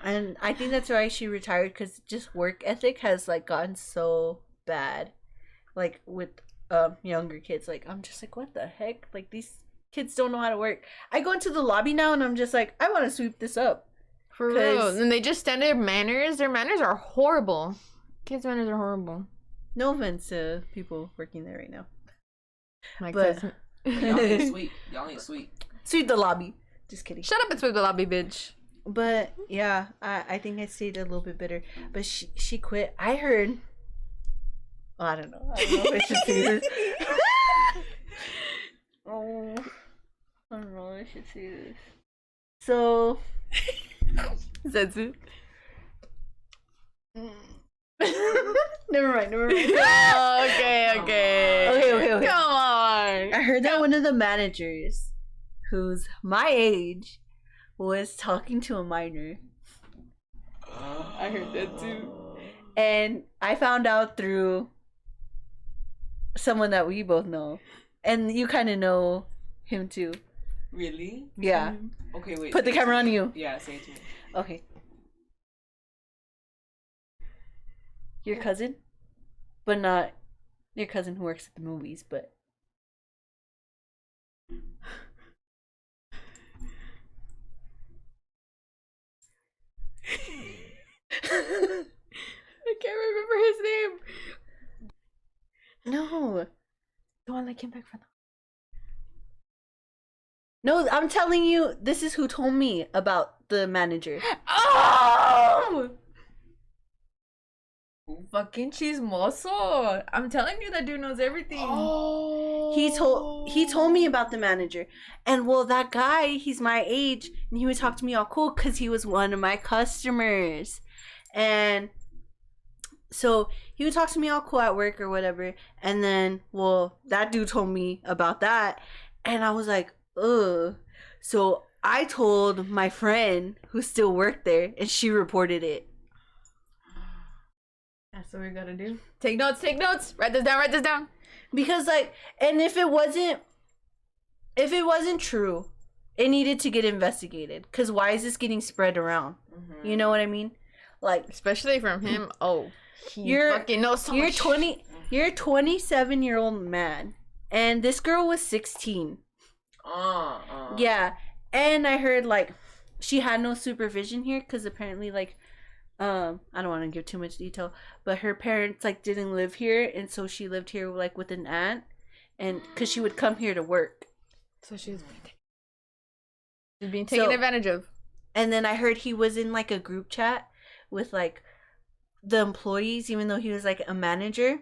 And I think that's why she retired, because just work ethic has, like, gotten so bad. Like, with younger kids. Like, I'm just like, what the heck? Like, these kids don't know how to work. I go into the lobby now, and I'm just like, I want to sweep this up. For real. And they just stand their manners. Their manners are horrible. Kids' manners are horrible. No offense to people working there right now. My But cousin. Y'all ain't sweet. Y'all ain't sweet. Sweep the lobby. Just kidding. Shut up and sweep the lobby, bitch. But yeah, I think I stayed a little bit bitter. But she quit. I heard. Oh, I don't know. I don't know if I should say this. Oh, I don't know if I should say this. So. Zetsu. Never mind. Okay. Okay. Come on. I heard that one of the managers, who's my age, was talking to a minor. I heard that too. And I found out through someone that we both know. And you kind of know him too. Really? Yeah. Okay, wait. Put the camera on you. Yeah, say it to me. Okay. Your cousin? But not your cousin who works at the movies, but... I can't remember his name. No. The one that came back from the... No, I'm telling you, this is who told me about the manager. Oh! Fucking chismoso. I'm telling you, that dude knows everything. Oh. He told me about the manager. And well, that guy, he's my age, and he would talk to me all cool because he was one of my customers. And so he would talk to me all cool at work or whatever. And then, well, that dude told me about that. And I was like, ugh. So I told my friend who still worked there, and she reported it. That's what we gotta do. Take notes. Write this down. Because, like, and if it wasn't true, it needed to get investigated. Because why is this getting spread around? Mm-hmm. You know what I mean? Like, especially from him. Oh, you're fucking knows so you're much. 20. You're a 27-year-old man, and this girl was 16. Yeah, and I heard like she had no supervision here because apparently like I don't want to give too much detail, but her parents like didn't live here, and so she lived here like with an aunt, and because she would come here to work. So she's being taken advantage of. And then I heard he was in like a group chat with like the employees, even though he was like a manager.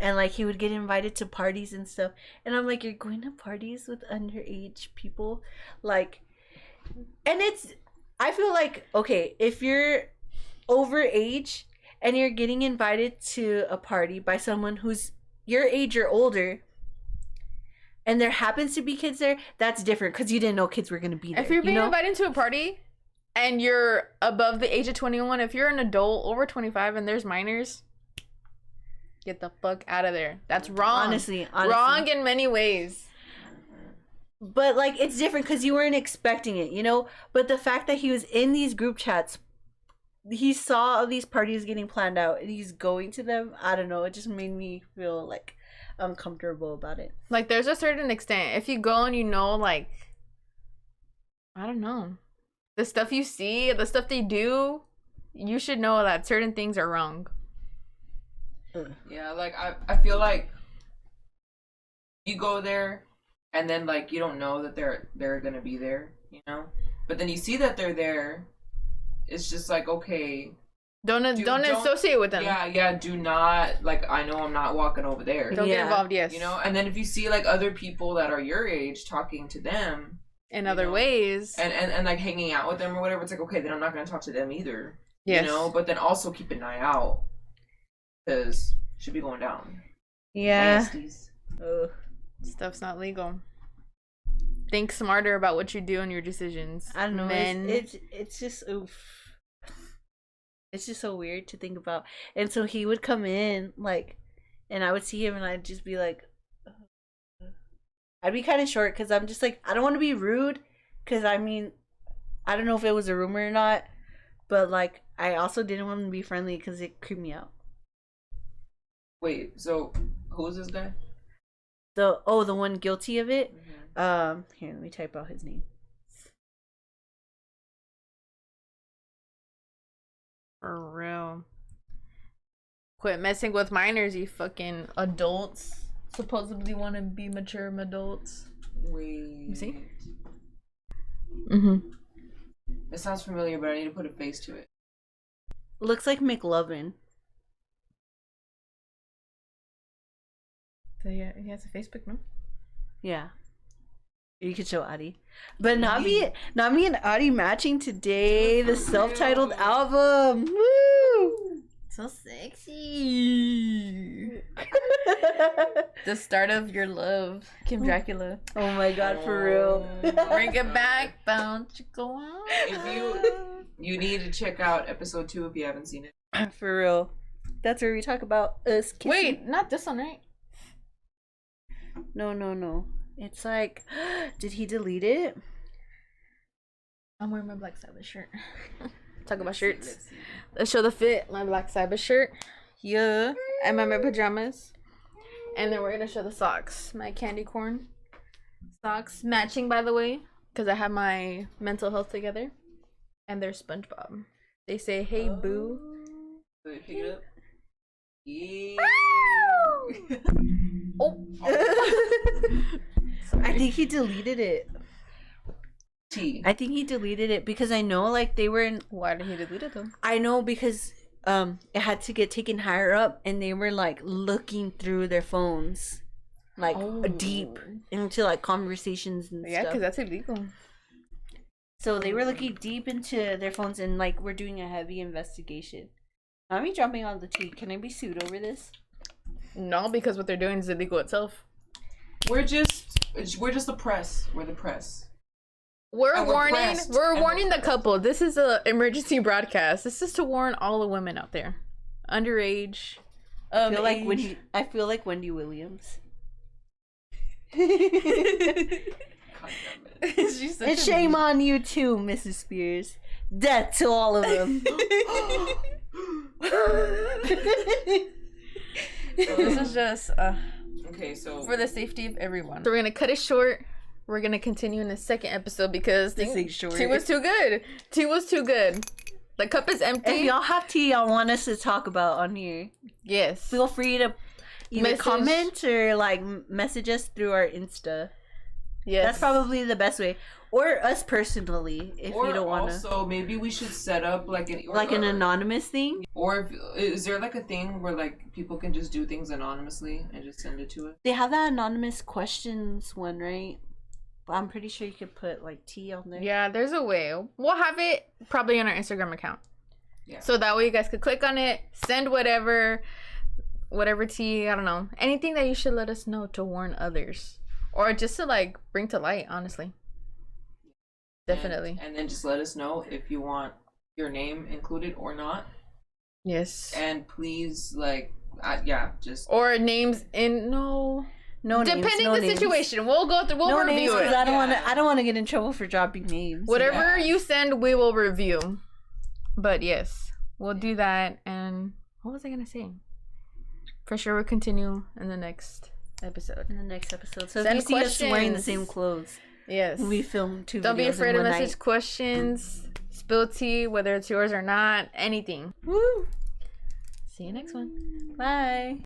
And like he would get invited to parties and stuff. And I'm like, you're going to parties with underage people? Like, and I feel like, okay, if you're over age and you're getting invited to a party by someone who's your age or older, and there happens to be kids there, that's different because you didn't know kids were going to be there. If you're being invited to a party and you're above the age of 21, if you're an adult over 25 and there's minors, get the fuck out of there. That's wrong. Honestly. Wrong in many ways. But like it's different because you weren't expecting it, you know? But the fact that he was in these group chats, he saw all these parties getting planned out and he's going to them. I don't know. It just made me feel like uncomfortable about it. Like there's a certain extent. If you go and you know, like, I don't know, the stuff you see, the stuff they do, you should know that certain things are wrong. Yeah, like I feel like you go there and then like you don't know that they're gonna be there, you know? But then you see that they're there, it's just like, okay. Don't associate with them. Yeah, do not, like, I know I'm not walking over there. Don't get involved, yes. You know, and then if you see like other people that are your age talking to them in other ways and like hanging out with them or whatever, it's like, okay, then I'm not gonna talk to them either. Yes. You know, but then also keep an eye out because it should be going down. Yeah. Stuff's not legal. Think smarter about what you do and your decisions. I don't know. Men. It's just oof. It's just so weird to think about. And so he would come in, like, and I would see him and I'd just be like, I'd be kind of short because I'm just like, I don't want to be rude because, I mean, I don't know if it was a rumor or not, but, like, I also didn't want to be friendly because it creeped me out. Wait, so who is this guy? The one guilty of it? Mm-hmm. Here, let me type out his name. For real. Quit messing with minors, you fucking adults. Supposedly want to be mature adults. Wait. You see? It sounds familiar, but I need to put a face to it. Looks like McLovin. So yeah, he has a Facebook, no? Yeah. You could show Adi. But not me and Adi matching today. The self-titled album. Woo! So sexy. The start of your love, Kim Dracula. Oh my god, for real. Bring it back, don't you go on. If you need to check out episode 2 if you haven't seen it. For real. That's where we talk about us kissing. Wait, not this one, right? No. It's like, did he delete it? I'm wearing my Black Sabbath shirt. Talk about shirts. Let's show the fit. My Black Sabbath shirt. Yeah. I'm in my pajamas. And then we're going to show the socks. My candy corn socks. Matching, by the way. Because I have my mental health together. And they're SpongeBob. They say, hey, boo. Wait, pick it up. Yeah. Oh. I think he deleted it. I think he deleted it because I know, like, they were in. Why did he delete it though? I know because it had to get taken higher up, and they were like looking through their phones, like deep into like conversations and yeah, stuff. because that's illegal. So they were looking deep into their phones, and like we're doing a heavy investigation. Not me jumping on the tweet. Can I be sued over this? No, because what they're doing is illegal itself. We're just the press. We're the press. We're warning the couple. This is a emergency broadcast. This is to warn all the women out there, underage. I feel like Wendy Williams. And shame on you too, Mrs. Spears. Death to all of them. So this is just okay. So for the safety of everyone. So we're gonna cut it short. We're gonna continue in the second episode because tea was too good. Tea was too good. The cup is empty. If y'all have tea y'all want us to talk about on here, yes, feel free to either comment or like message us through our Insta. Yes, that's probably the best way. Or us personally, if you don't want to. Also, maybe we should set up like an anonymous thing. Or is there like a thing where like people can just do things anonymously and just send it to us? They have that anonymous questions one, right? But I'm pretty sure you could put like tea on there. Yeah, there's a way. We'll have it probably on our Instagram account. Yeah. So that way you guys could click on it, send whatever tea, I don't know, anything that you should let us know to warn others, or just to like bring to light. Honestly. Definitely. And then just let us know if you want your name included or not. Yes. And please, like, just or names in no depending names, the situation. We'll go through. We'll review it. I don't want to get in trouble for dropping names. Whatever you send, we will review. But yes, we'll do that. And what was I gonna say? For sure, we'll continue in the next episode. So if you see us wearing the same clothes. Yes. We filmed 2 videos. Don't be afraid to message questions. spill tea, whether it's yours or not, anything. Woo! See you next one. Bye.